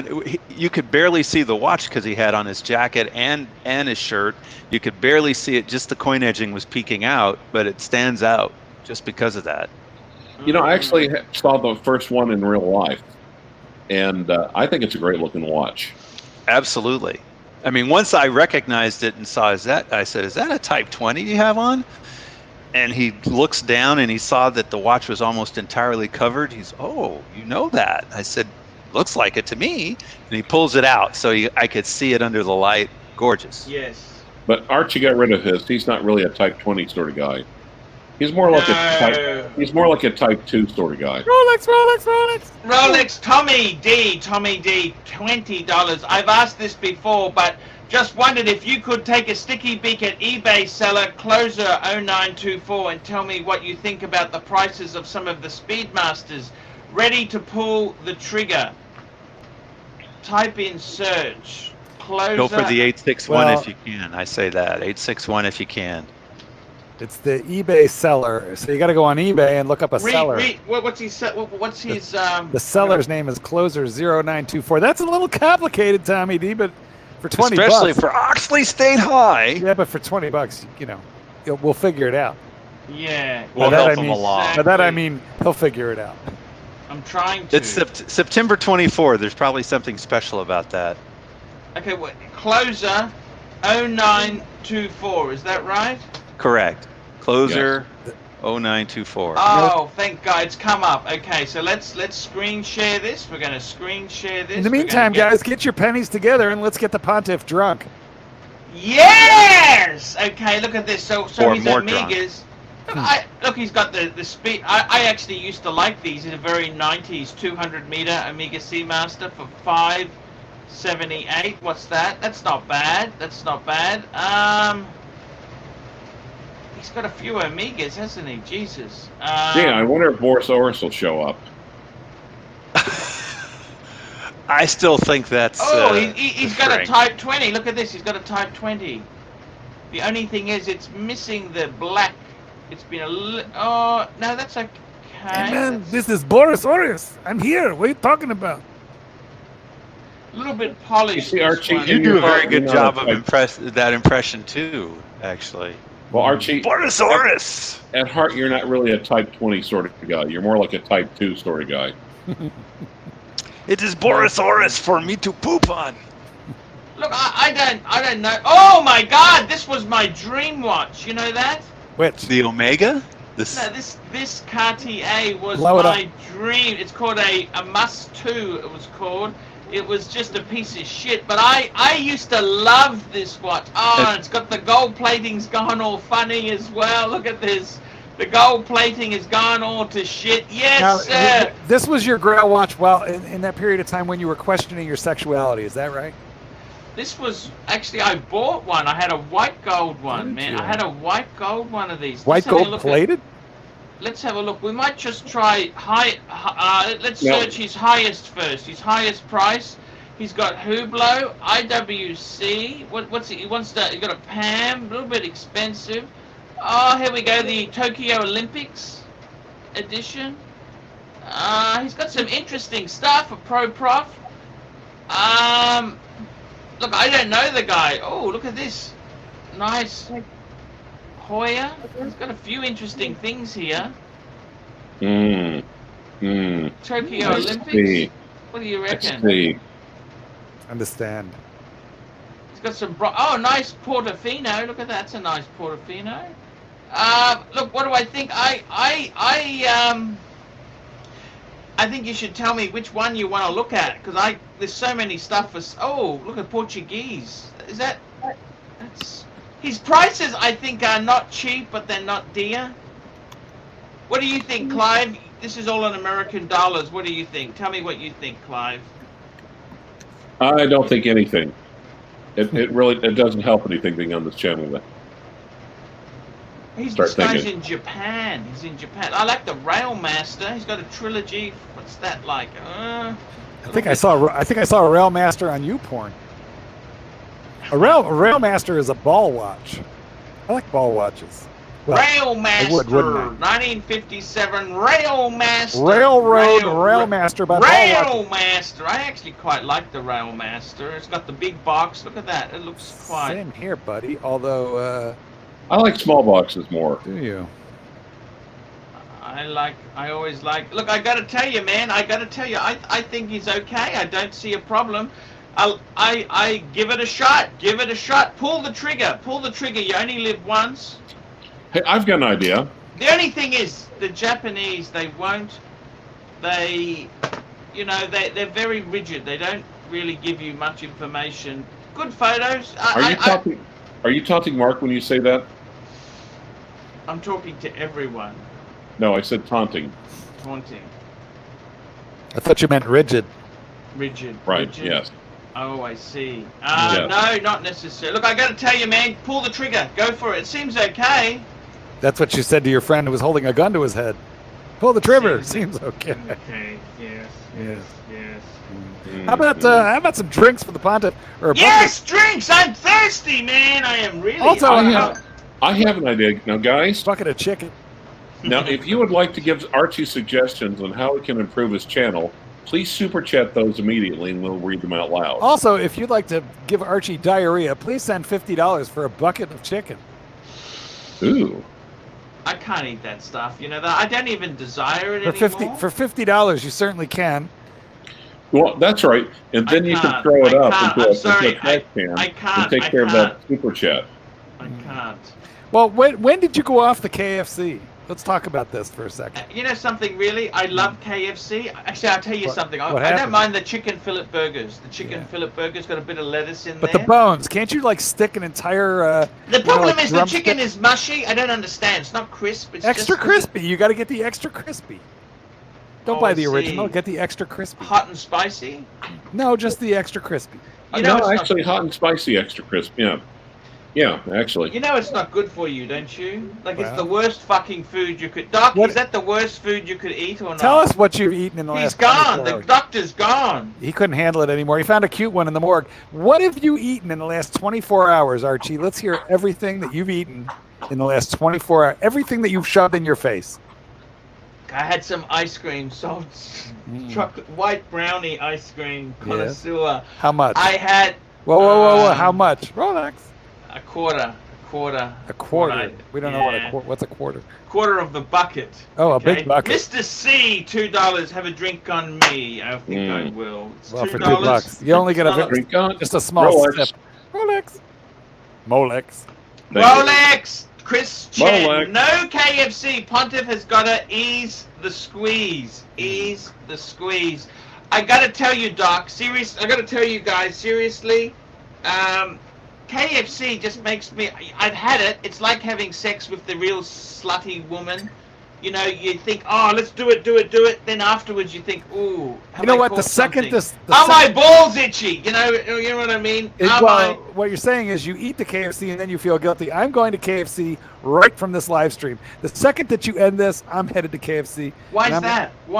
you could barely see the watch because he had on his jacket and his shirt. You could barely see it. Just the coin edging was peeking out, but it stands out just because of that. You know, I actually saw the first one in real life, and I think it's a great looking watch. Absolutely. I mean, once I recognized it and saw I said, is that a Type 20 you have on? And he looks down and he saw that the watch was almost entirely covered. He's, oh, you know that? I said, looks like it to me. And he pulls it out so I could see it under the light. Gorgeous. Yes. But Archie got rid of his. He's not really a Type 20 sort of guy. He's more like he's more like a Type 2 sort of guy. Rolex, Tommy D, $20. I've asked this before, but just wondered if you could take a sticky beak at eBay seller Closer 0924 and tell me what you think about the prices of some of the Speedmasters. Ready to pull the trigger. Type in search. Closer. Go for the 861 Well- if you can. I say that. 861 if you can. It's the eBay seller. So you got to go on eBay and look up a seller. What's his The seller's name is Closer0924. That's a little complicated, Tommy D, but for 20 Especially bucks. for Oxley State High. Yeah, but for 20 bucks, we'll figure it out. Yeah. We'll By that help I him mean- along. By that I mean he'll figure it out. I'm trying to. It's September 24. There's probably something special about that. Okay, Closer 0924, is that right? Correct. Closer 0924. Oh, thank God, it's come up. Okay, so let's screen share this. We're going to screen share this. In the We're meantime, gonna guys, get your pennies together and let's get the Pontiff drunk. Yes! Okay, look at this. So Or his more drunk. Omegas. Look, he's got the speed. I actually used to like these in a very 90s 200-meter Omega Seamaster for $5.78. What's that? That's not bad. He's got a few Omegas, hasn't he? Jesus. Yeah, I wonder if Boris Oris will show up. I still think that's. He's got a Frank. Type 20. Look at this. He's got a Type 20. The only thing is, it's missing the black. It's been oh, no, that's okay. Hey man, That's this is Boris Oris. I'm here. What are you talking about? a little bit polished. You see, Archie, this You one. do a very You're good not job a of type- that impression too, actually. Well, Archie, Boris Oris. at heart, you're not really a Type 20 sort of guy. You're more like a Type 2 sort of guy. It is Boris Oris for me to poop on. Look, I don't know. Oh my God, this was my dream watch. You know that? Which? The Omega? No, this Cartier was Blow it my dream. It's called a Must 2. It was called. It was just a piece of shit, but I used to love this watch. Oh, and it's got the gold plating's gone all funny as well. Look at this. The gold plating has gone all to shit. Yes, Now, sir. this was your Grail watch while in that period of time when you were questioning your sexuality. Is that right? This was actually, I bought one. I had a white gold one, Did man. you? I had a white gold one of these. White Let's have a gold look plated? Let's have a look. We might just try let's No. search his highest first. His highest price. He's got Hublot, IWC. What's it? He got a Pam, a little bit expensive. Oh, here we go, the Tokyo Olympics edition. He's got some interesting stuff, a Pro Prof. Look, I don't know the guy. Oh, look at this. Nice. Hoya. He's got a few interesting things here. Tokyo Olympics. What do you reckon? Understand. He's got some. Oh, nice Portofino. Look at that. That's a nice Portofino. Look, what do I think? I think you should tell me which one you want to look at, because there's so many stuff for. Oh, look at Portuguese. Is that? That's his prices. I think are not cheap, but they're not dear. What do you think, Clive? This is all in American dollars. What do you think? Tell me what you think, Clive. I don't think anything. It really doesn't help anything being on this channel. Then. This guy's in Japan. He's in Japan. I like the Railmaster. He's got a trilogy. What's that like? I think I saw a Railmaster on YouPorn. A Railmaster is a ball watch. I like ball watches. Well, Railmaster, 1957 Railmaster. Railmaster by Railmaster. I actually quite like the Railmaster. It's got the big box. Look at that. It looks quite. Same here, buddy. Although. I like small boxes more. Do you? I always like. Look, I got to tell you, man. I think he's okay. I don't see a problem. I give it a shot. Give it a shot. Pull the trigger. Pull the trigger. You only live once. Hey, I've got an idea. The only thing is, the Japanese, they won't. They're very rigid. They don't really give you much information. Good photos. Are you taunting Mark when you say that? I'm talking to everyone. No, I said taunting. Taunting. I thought you meant rigid. Rigid. Right, rigid. yes. Oh, I see. Yes. No, not necessarily. Look, I got to tell you, man, pull the trigger. Go for it. It seems okay. That's what you said to your friend who was holding a gun to his head. Pull the trigger. Seems okay. Okay. Yes. How about some drinks for the Pontiff? Yes, drinks. I'm thirsty, man. I am really. Also, I have an idea now, guys. Bucket of chicken. Now, if you would like to give Archie suggestions on how he can improve his channel, please super chat those immediately, and we'll read them out loud. Also, if you'd like to give Archie diarrhea, please send $50 for a bucket of chicken. Ooh. I can't eat that stuff. You know that I don't even desire it anymore. For $50, you certainly can. Well, that's right. And then you can throw it up into a trash can I can't. and take care of that super chat. I can't. Well, when did you go off the KFC? Let's talk about this for a second. You know something, really? I love KFC. Actually, I'll tell you something. I don't mind the chicken fillet burgers. The chicken fillet burgers got a bit of lettuce in there. But the bones, can't you like stick an entire... the problem is the chicken is mushy. I don't understand. It's not crisp. It's extra crispy. You got to get the extra crispy. Don't buy the original. Get the extra crispy. Hot and spicy? No, just the extra crispy. Actually, hot and spicy extra crispy. Yeah. Yeah, actually. You know it's not good for you, don't you? Like, it's the worst fucking food you could... Doc, is that the worst food you could eat or not? Tell us what you've eaten in the last... He's gone. The doctor's gone. He couldn't handle it anymore. He found a cute one in the morgue. What have you eaten in the last 24 hours, Archie? Let's hear everything that you've eaten in the last 24 hours. Everything that you've shoved in your face. I had some ice cream, chocolate, white brownie ice cream, connoisseur. Yes. How much? I had... Whoa. How much? Rolex. A quarter. A quarter. We don't know what's a quarter. Quarter of the bucket. Oh, a big bucket. Mr. C, $2. Have a drink on me. I think I will. It's $2. For $2, you only get a drink on. Just a small Rolex. sip. Molex. Rolex. Chris Chen. Molex. No KFC. Pontiff has got to ease the squeeze. Ease the squeeze. I got to tell you, Doc. I got to tell you guys seriously. KFC just makes me... I've had it. It's like having sex with the real slutty woman. You know, you think, oh, let's do it. Then afterwards you think, ooh. You know what? The second this... my balls itchy? You know what I mean? What you're saying is you eat the KFC and then you feel guilty. I'm going to KFC right from this live stream. The second that you end this, I'm headed to KFC. Why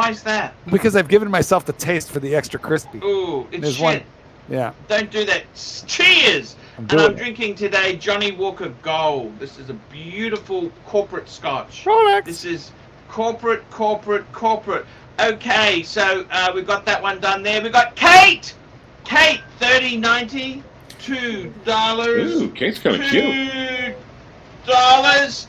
is that? Because I've given myself the taste for the extra crispy. Ooh, it's shit. Yeah. Don't do that. Cheers! I'm And I'm it. drinking today Johnny Walker Gold. This is a beautiful corporate scotch. Rolex. This is corporate. Okay, so we've got that one done there. We've got Kate! Kate, $30.90. $2. Ooh, Kate's kind of cute. $2.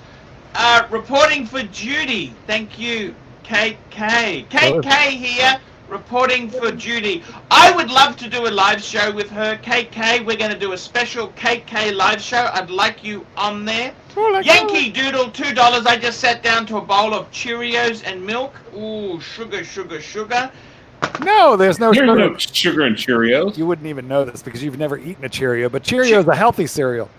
Reporting for duty. Thank you, Kate K. Kate K here, reporting for duty. I would love to do a live show with her. Kate K, we're going to do a special Kate K live show. I'd like you on there. Yankee Doodle, $2. I just sat down to a bowl of Cheerios and milk. Ooh, sugar. No, there's no There's sugar. no sugar in Cheerios. You wouldn't even know this because you've never eaten a Cheerio, but Cheerio is a healthy cereal.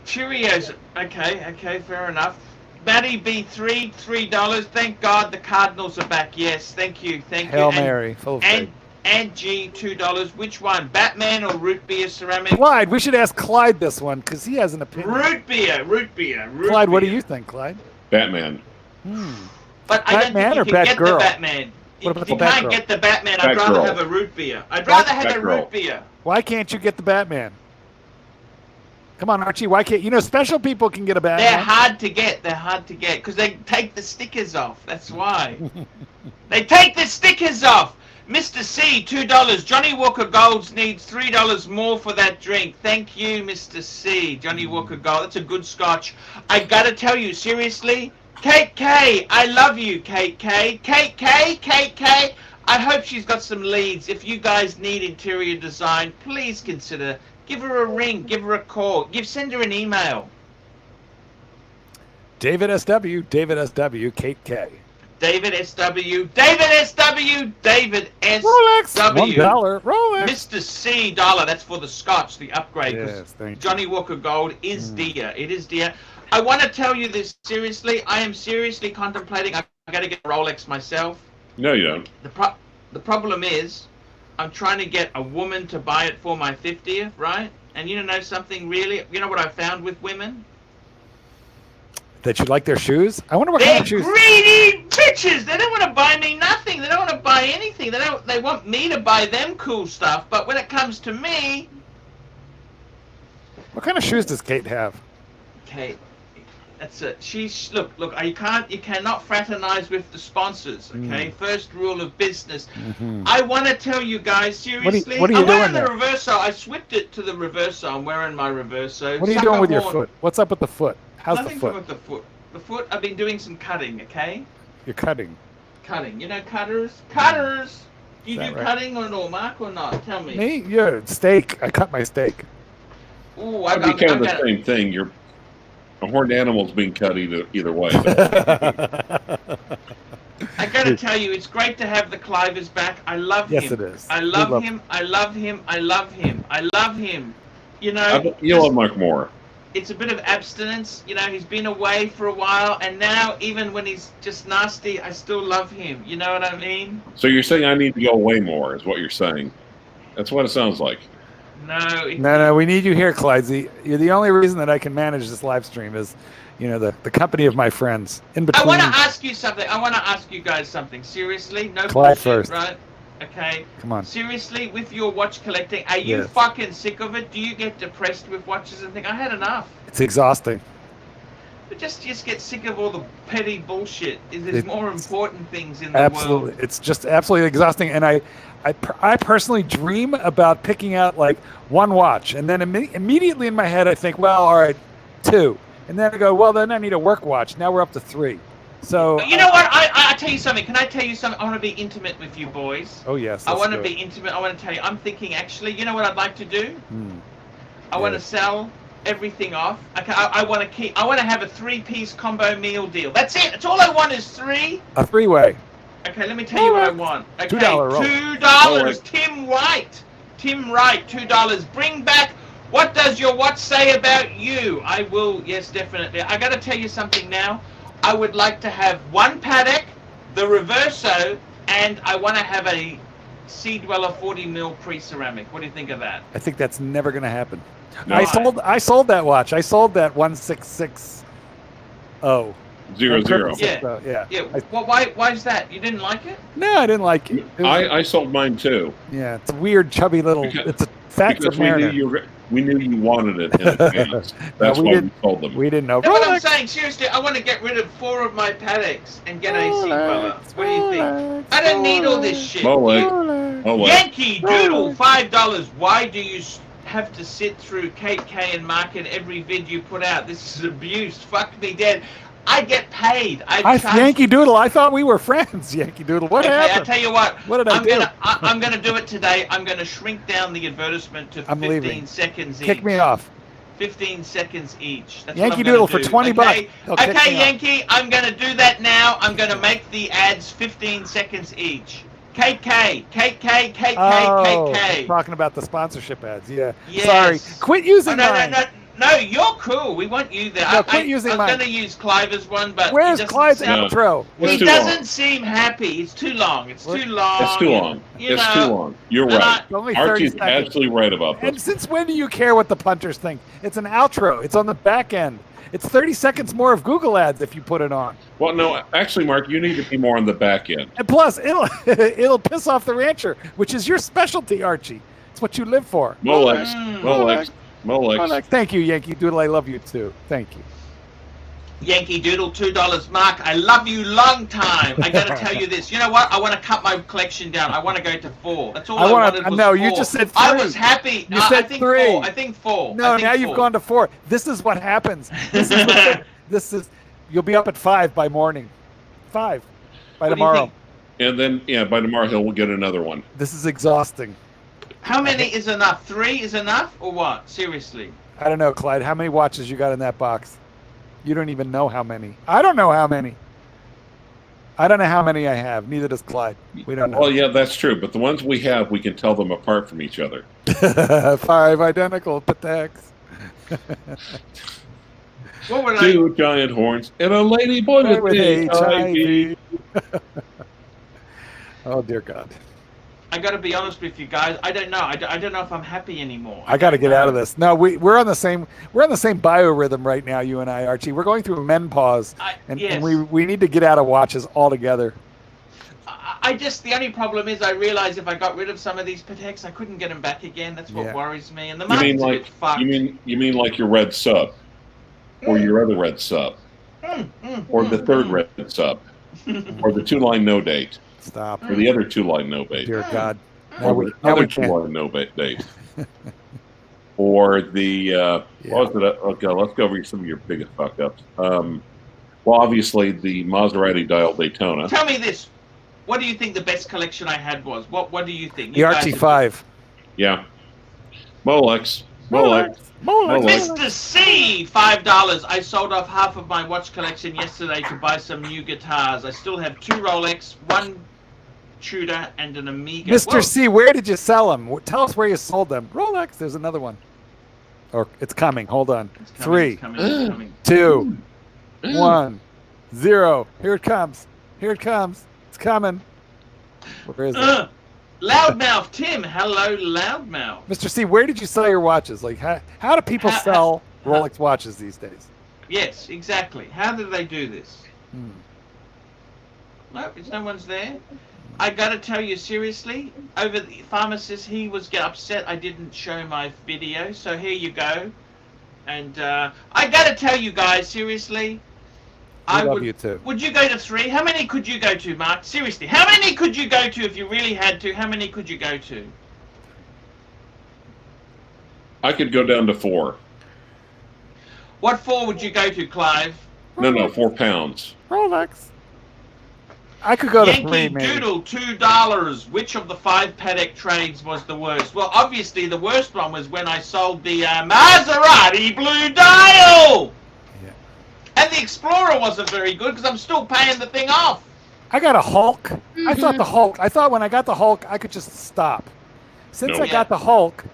Cheerios, okay, fair enough. Batty B3, $3. Thank God the Cardinals are back. Yes, thank you. Hail Mary, full of faith. And G, $2. Which one, Batman or root beer ceramic? Clyde, we should ask Clyde this one because he has an opinion. Root beer. Clyde, what do you think, Clyde? Batman. But I don't think you can get the Batman. What about you the can't get the Batman. I'd rather have a root beer. I'd rather have a root beer. Why can't you get the Batman? Come on, Archie. Why can't you know? Special people can get a Batman. They're hard to get because they take the stickers off. That's why. They take the stickers off. Mr. C, $2. Johnny Walker Golds needs $3 more for that drink. Thank you, Mr. C. Johnny Walker Gold. That's a good scotch. I gotta tell you, seriously, Kate K, I love you, Kate K. Kate K. I hope she's got some leads. If you guys need interior design, please consider. Give her a ring. Give her a call. Send her an email. David SW, Kate K. David SW, David SW. Rolex, $1, Rolex. Mr. C, $1. That's for the scotch, the upgrade. Yes, thank you. Johnny Walker Gold is dear. It is dear. I want to tell you this seriously. I am seriously contemplating. I got to get a Rolex myself. No, you don't. The problem is, I'm trying to get a woman to buy it for my 50th, right? And you know something really? You know what I found with women? That you like their shoes? I wonder what kind of shoes. They're greedy bitches. They don't want to buy me nothing. They don't want to buy anything. They want me to buy them cool stuff. But when it comes to me, what kind of shoes does Kate have? Kate, that's it. Look. You cannot fraternize with the sponsors. Okay, first rule of business. I want to tell you guys seriously. What are you doing wearing there? the Reverso. I switched it to the Reverso. I'm wearing my Reverso. What are you doing with your foot? What's up with the foot? How's Nothing the foot? with the foot. The foot. I've been doing some cutting. Okay. You're cutting. Cutting. You know cutters. Cutters. Do you do right? Cutting or Mark or not? Tell me. Me? Yeah, steak. I cut my steak. Ooh, I'd be kind of the same thing. A horned animal's being cut either way. I gotta tell you, it's great to have the Clivers back. I love him. Yes, it is. I love him. I love him. I love him. I love him. You know. You love Mark more. It's a bit of abstinence. You know, he's been away for a while, and now even when he's just nasty, I still love him. You know what I mean? So you're saying I need to go away more, is what you're saying? That's what it sounds like. No, we need you here, Clyde. You're the only reason that I can manage this live stream is, the company of my friends. In between. I want to ask you something. I want to ask you guys something. Seriously? No Clyde bullshit, first. right? Okay. Come on. Seriously, with your watch collecting, are you fucking sick of it? Do you get depressed with watches and think, I had enough? It's exhausting. But just get sick of all the petty bullshit. There's more important things in the absolutely world. It's just absolutely exhausting, and I personally dream about picking out like one watch, and then immediately in my head I think, well, all right, 2, and then I go, well, then I need a work watch. Now we're up to 3. So you know what? I'll tell you something. Can I tell you something? I want to be intimate with you boys. Oh yes. I want to be intimate. I want to tell you. I'm thinking actually. You know what I'd like to do? I want to sell everything off. I want to keep. I want to have a 3-piece combo meal deal. That's it. That's all I want is 3. A 3-way. Okay, let me tell you what I want. Okay, $2 $2. Tim Wright. $2. Bring back. What does your watch say about you? I will. Yes, definitely. I got to tell you something now. I would like to have 1 Patek, the Reverso, and I want to have a Sea Dweller 40mm pre-ceramic. What do you think of that? I think that's never going to happen. No. I sold that watch. I sold that 1660. 00. Yeah. Well, why is that? You didn't like it? No, I didn't like it. I sold mine too. Yeah, it's a weird, chubby little. It's Facts because of Mariner. we knew you wanted it in advance. That's we why didn't. we told them. We didn't know. That's what I'm Rolex, saying. Seriously, I want to get rid of 4 of my paddocks and get AC Rolex, fella. What do you think? Rolex, I don't need all this Rolex, shit. Molex. Rolex. Molex. Yankee Doodle, Rolex. $5. Why do you have to sit through Kate K and market every vid you put out? This is abuse. Fuck me dead. I get paid. Yankee Doodle, I thought we were friends. Yankee Doodle, what Okay, happened? I tell you what. What did I do? I'm gonna do it today. I'm gonna shrink down the advertisement to I'm 15 leaving. seconds each. Kick me off. 15 seconds each. That's Yankee what I'm Doodle gonna for do. 20 bucks. Okay, He'll kick okay me off. Yankee, I'm going to do that now. I'm going to make the ads 15 seconds each. KK, KK, KK, Oh, KK. talking about the sponsorship ads. Yeah. Yes. Sorry. Quit using mine. No, you're cool. We want you there. No, quit using I was mine. going to use Cliver's one, but Where's he doesn't Clyde's seem- outro? It's He too doesn't long. seem happy. It's too long. It's What? too long. It's too long. You It's know, too long. You're and right. Only 30 Archie's seconds. absolutely right about And this. since when do you care what the punters think? It's an outro. It's on the back end. It's 30 seconds more of Google ads if you put it on. Well, no, actually, Mark, you need to be more on the back end. And plus, it'll piss off the rancher, which is your specialty, Archie. It's what you live for. Molex, Mm. Molex, Molex. Rolex. Thank you, Yankee Doodle. I love you too. Thank you. Yankee Doodle, $2. Mark, I love you long time. I got to tell you this. You know what? I want to cut my collection down. I want to go to 4. That's all I wanted was no, 4. you just said 3. I was happy. You I said think 3. 4. I think 4. No, I think now you've 4. gone to 4. This is what happens. This is the thing. This is you'll be up at 5 by morning. 5 by What do you tomorrow. think? And then, yeah, by tomorrow he'll get another one. This is exhausting. How many is enough? 3 is enough or what? Seriously. I don't know, Clyde. How many watches you got in that box? You don't even know how many. I don't know how many. I don't know how many I have. Neither does Clyde. We don't know. Well, yeah, that's true. But the ones we have, we can tell them apart from each other. 5 identical patex. What would I? 2 giant horns and a ladyboy with HIV. Oh dear God! I got to be honest with you guys. I don't know. I don't know if I'm happy anymore. I got to don't get know. out of this. No, we're on the same biorhythm right now. You and I, Archie. We're going through menopause, and Yes. we need to get out of watches altogether. I just, the only problem is I realize if I got rid of some of these Pateks, I couldn't get them back again. That's what Yeah. worries me. And the You mean market's a like bit fucked. you mean like your red sub, or your other red sub, or the third red sub, or the 2-line no date, Stop. or the other 2-line no date, Dear God. Now or we, the now other we can't. 2-line no date, or the what was it? Okay, let's go over some of your biggest fuck ups. Well, obviously the Maserati dial Daytona. Tell me this. What do you think the best collection I had was? What do you think? The You guys Archie have- 5. Yeah, Molex. Molex. Mr. C, $5. I sold off half of my watch collection yesterday to buy some new guitars. I still have 2 Rolex, 1 Tudor, and an Amiga. Mr. Whoa. C, where did you sell them? Tell us where you sold them. Rolex. There's another one. Or it's coming. Hold on. It's coming, 3, it's coming, it's coming. 2, 1, 0. Here it comes. Here it comes. It's coming. Where is it? Loudmouth Tim, hello Loudmouth. Mr. C, where did you sell your watches? Like, how do people sell Rolex watches these days? Yes, exactly. How did they do this? Hmm. Nope, it's no one's there. I gotta tell you seriously, over the pharmacist, he was upset I didn't show my video, so here you go. And I gotta tell you guys, seriously, I love you too. Would you go to 3? How many could you go to, Mark? Seriously, how many could you go to if you really had to? How many could you go to? I could go down to 4. What 4 would you go to, Clive? No, 4 pounds. Rolex. I could go to 3, Yankee maybe. Doodle, $2. Which of the 5 Patek trades was the worst? Well, obviously the worst one was when I sold the Maserati Blue Dial. Yeah. And the Explorer wasn't very good because I'm still paying the thing off. I got a Hulk. I thought when I got the Hulk, I could just stop. Since No. I got the Hulk,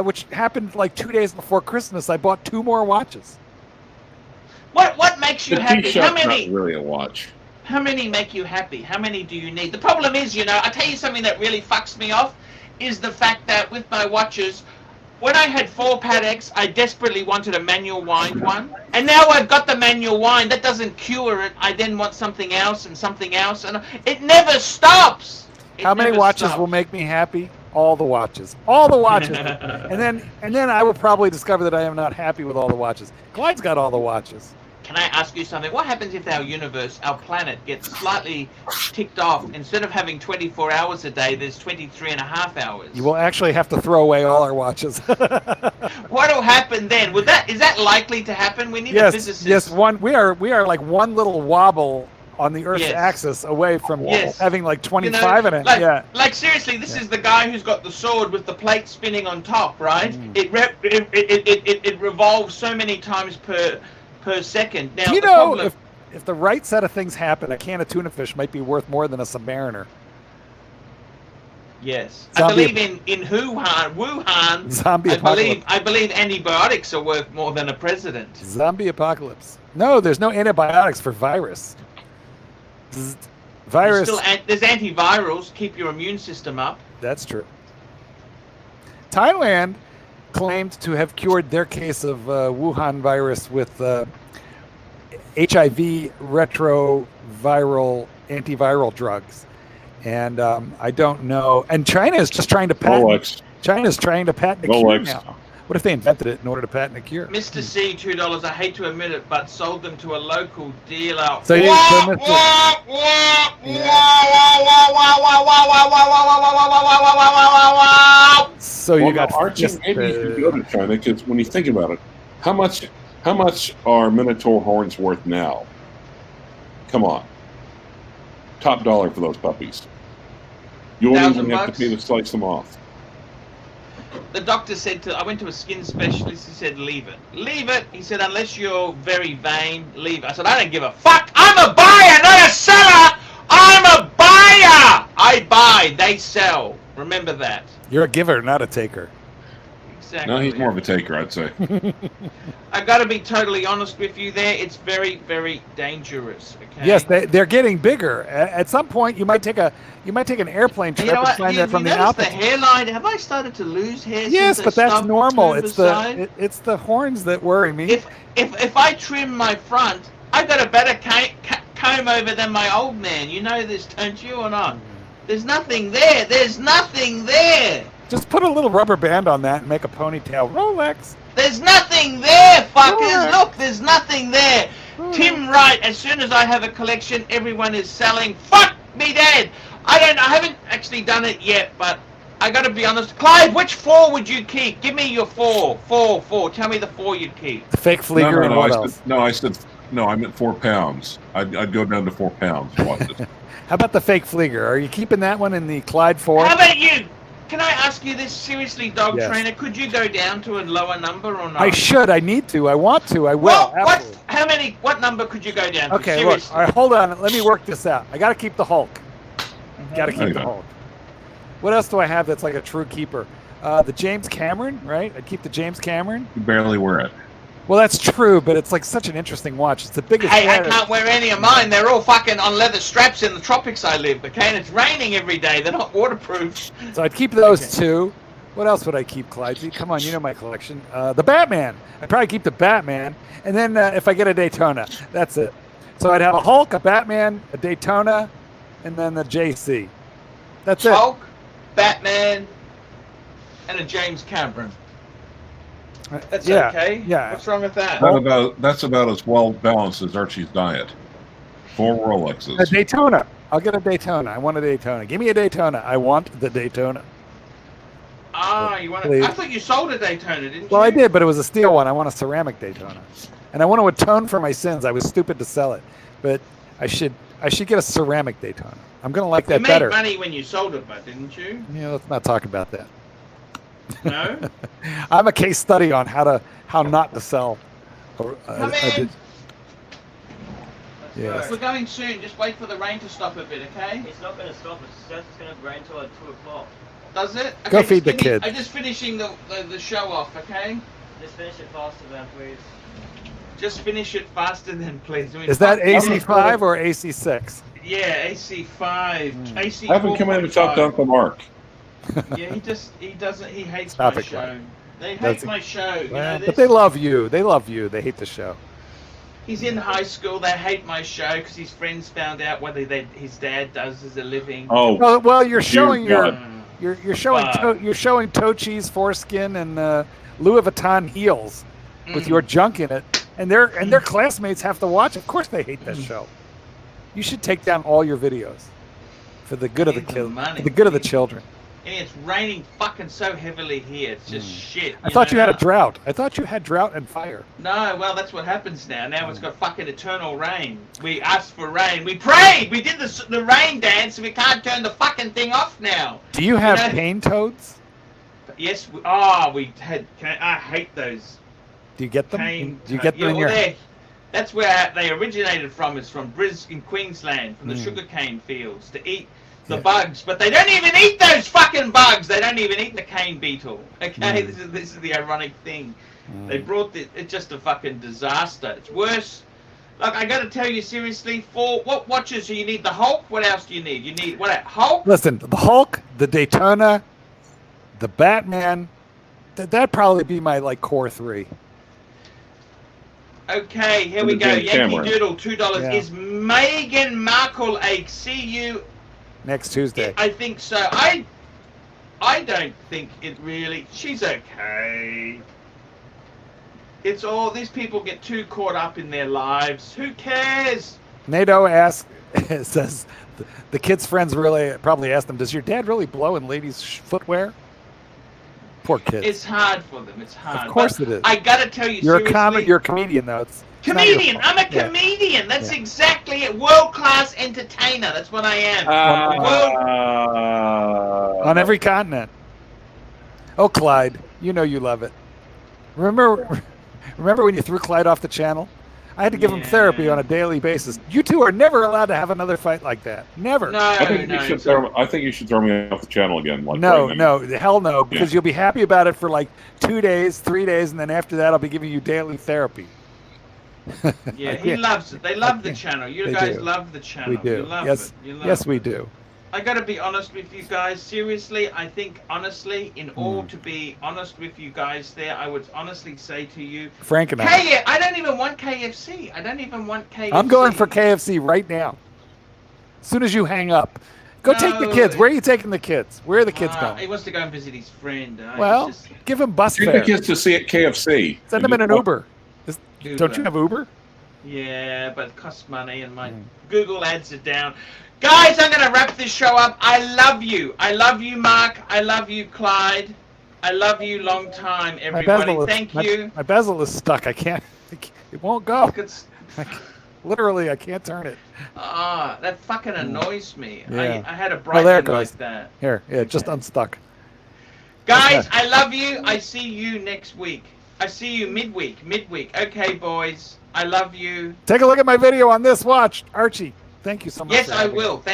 which happened like 2 days before Christmas, I bought 2 more watches. What makes you The happy? T-shirt's How many? not really a watch. How many make you happy? How many do you need? The problem is, I tell you something that really fucks me off is the fact that with my watches, when I had 4 Pateks, I desperately wanted a manual wind one. And now I've got the manual wind. That doesn't cure it. I then want something else and something else. And it never stops. It How many never watches stops. will make me happy? all the watches, and then I will probably discover that I am not happy with all the watches. Clyde's got all the watches. Can I ask you something? What happens if our universe, our planet, gets slightly ticked off? Instead of having 24 hours a day, there's 23 and a half hours. You will actually have to throw away all our watches. What will happen then? Is that likely to happen? We need a physicist. Yes, we are like one little wobble on the Earth's axis away from having like 25 in it. Like seriously, this is the guy who's got the sword with the plate spinning on top, right? It revolves so many times per second. Now, you know, if the right set of things happen, a can of tuna fish might be worth more than a Submariner. Yes, I believe in Wuhan. Zombie apocalypse. I believe antibiotics are worth more than a president. Zombie apocalypse. No, there's no antibiotics for virus. There's antivirals. Keep your immune system up. That's true. Thailand claimed to have cured their case of Wuhan virus with HIV retroviral antiviral drugs, and I don't know. And China is just trying to patent. China's trying to patent a cure now. What if they invented it in order to patent a cure? Mr. C, $2. I hate to admit it, but sold them to a local dealer. So you got Archie, maybe you should go to China, because when you think about it, how much are Minotaur horns worth now? Come on, top dollar for those puppies. You won't even have to pay to slice them off. The doctor said I went to a skin specialist. He said, leave it. Leave it. He said, unless you're very vain, leave it. I said, I don't give a fuck. I'm a buyer, not a seller. I'm a buyer. I buy. They sell. Remember that. You're a giver, not a taker. Exactly. No, he's more of a taker, I'd say. I got to be totally honest with you there. It's very, very dangerous. Okay? Yes, they're getting bigger. At some point, you might take an airplane trip and find that from the altitude. The hairline. Have I started to lose hair? Yes, but that's normal. It's the horns that worry me. If I trim my front, I got a better comb over than my old man. You know this, don't you, or not? There's nothing there. There's nothing there. Just put a little rubber band on that and make a ponytail. Rolex. There's nothing there, fuckers. Look, there's nothing there. Tim Wright, as soon as I have a collection, everyone is selling. Fuck me dead. I haven't actually done it yet, but I got to be honest. Clive, which 4 would you keep? Give me your 4. 4. Tell me the 4 you'd keep. The fake Flieger and what else? I meant 4 pounds. I'd go down to 4 pounds. Watch this. How about the fake Flieger? Are you keeping that one in the Clyde 4? How about you? Can I ask you this seriously, dog trainer? Could you go down to a lower number or not? I should. I need to. I want to. I will. What number could you go down to? Okay, look. All right, hold on. Let me work this out. I got to keep the Hulk. Got to keep the Hulk. What else do I have that's like a true keeper? The James Cameron, right? I'd keep the James Cameron. You barely wear it. Well, that's true, but it's like such an interesting watch. It's the biggest. Hey, I can't wear any of mine. They're all fucking on leather straps in the tropics I live, okay? And it's raining every day. They're not waterproof. So I'd keep those 2. What else would I keep, Clyde? Come on, you know my collection. The Batman. I'd probably keep the Batman. And then if I get a Daytona, that's it. So I'd have a Hulk, a Batman, a Daytona, and then the JC. That's it. Hulk, Batman, and a James Cameron. That's okay. Yeah. What's wrong with that? That's about as well balanced as Archie's diet. 4 Rolexes. A Daytona. I'll get a Daytona. I want a Daytona. Give me a Daytona. I want the Daytona. You want I thought you sold a Daytona, didn't you? Well, I did, but it was a steel one. I want a ceramic Daytona. And I want to atone for my sins. I was stupid to sell it. But I should get a ceramic Daytona. I'm going to like that better. You made money when you sold it, but didn't you? Yeah, let's not talk about that. No? I'm a case study on how not to sell. Come in. Yes. We're going soon. Just wait for the rain to stop a bit, okay? It's not going to stop. It's just going to rain until 2 o'clock. Does it? Okay, Go feed the kids. I'm just finishing the show off, okay? Just finish it faster then, please. Just finish it faster then, please. Is that AC5 or AC6? Yeah, AC5. AC4. Have him come in and talk to Uncle Mark. Yeah, he hates Stop my it, show. Clyde. They hate my show. Well, but they love you. They love you. They hate the show. He's in high school. They hate my show because his friends found out what his dad does as a living. Oh, well, you're showing You're showing Fuck. you're showing toe cheese, foreskin, and Louis Vuitton heels with your junk in it, and their classmates have to watch. Of course, they hate that show. You should take down all your videos for the good of the Need the kids, money, for the good of the please. children. And it's raining fucking so heavily here. It's just shit. I thought you had a know? drought. I thought you had drought and fire. No, well, that's what happens now. Now it's got fucking eternal rain. We asked for rain. We prayed. We did the rain dance. We can't turn the fucking thing off now. Do you have know- cane toads? Yes. We had. I hate those. Do you get them? Cane. Do you get them in your? That's where they originated from. Is from Brisbane, Queensland, from the Mm. sugarcane fields to eat the Yeah. bugs. But they don't even eat those fucking bugs. They don't even eat the cane beetle. Okay, Mm. this is the ironic thing. They brought it's just a fucking disaster. It's worse. Like, I gotta tell you seriously, for what watches do you need? The Hulk? What else do you need? You need what? Hulk? Listen, the Hulk, the Daytona, the Batman. That'd probably be my like core three. Okay, here And we the go. James Yankee Cameron. Doodle, $2. Yeah. Is Meghan Markle a CU? Next Tuesday. I think so. I don't think it really. She's okay. It's all these people get too caught up in their lives. Who cares? NATO asks, says, the kid's friends really probably asked them, does your dad really blow in ladies' footwear? Poor kids. It's hard for them. It's hard. Of course But it is. I gotta tell you You're seriously. you're a comedian though. It's not your Comedian. fault. I'm a Yeah. comedian. That's Yeah. exactly it. World-class entertainer. That's what I am. On every continent. Oh, Clyde, you know you love it. Remember when you threw Clyde off the channel? I had to give him therapy on a daily basis. You two are never allowed to have another fight like that. Never. No, I think no. you should I think you should throw me off the channel again. Like No, right now. no, hell no, because you'll be happy about it for like 2 days, 3 days, and then after that, I'll be giving you daily therapy. Yeah, I he can't- loves it. They love the can't. channel. You They guys do. love the channel. We do. You love Yes, it. You love yes, it. we do. I gotta be honest with you guys. Seriously, I think honestly, in all to be honest with you guys, there, I would honestly say to you, Frank and I. I don't even want KFC. I don't even want KFC. I'm going for KFC right now. As soon as you hang up, go take the No. kids. Where are you taking the kids? Where are the kids He going? wants to go and visit his friend. Well, he's just- give them bus Take the fare. kids to see at KFC. Send them in an Uber. Don't you have Uber? yeah, but it costs money, and my Google ads are down. Guys, I'm gonna wrap this show up. I love you. I love you, Mark. I love you, Clyde. I love you, long time, everybody. Thank you. My bezel is stuck. I can't. It won't go. It's- Literally, I can't turn it. that fucking annoys me. Yeah. I had a Oh, bright there it one goes. like that. Here, yeah, just unstuck. Guys, I love you. I see you next week. I see you midweek. Okay, boys. I love you. Take a look at my video on this. Watch, Archie. Thank you so much. Yes, for I having me. will.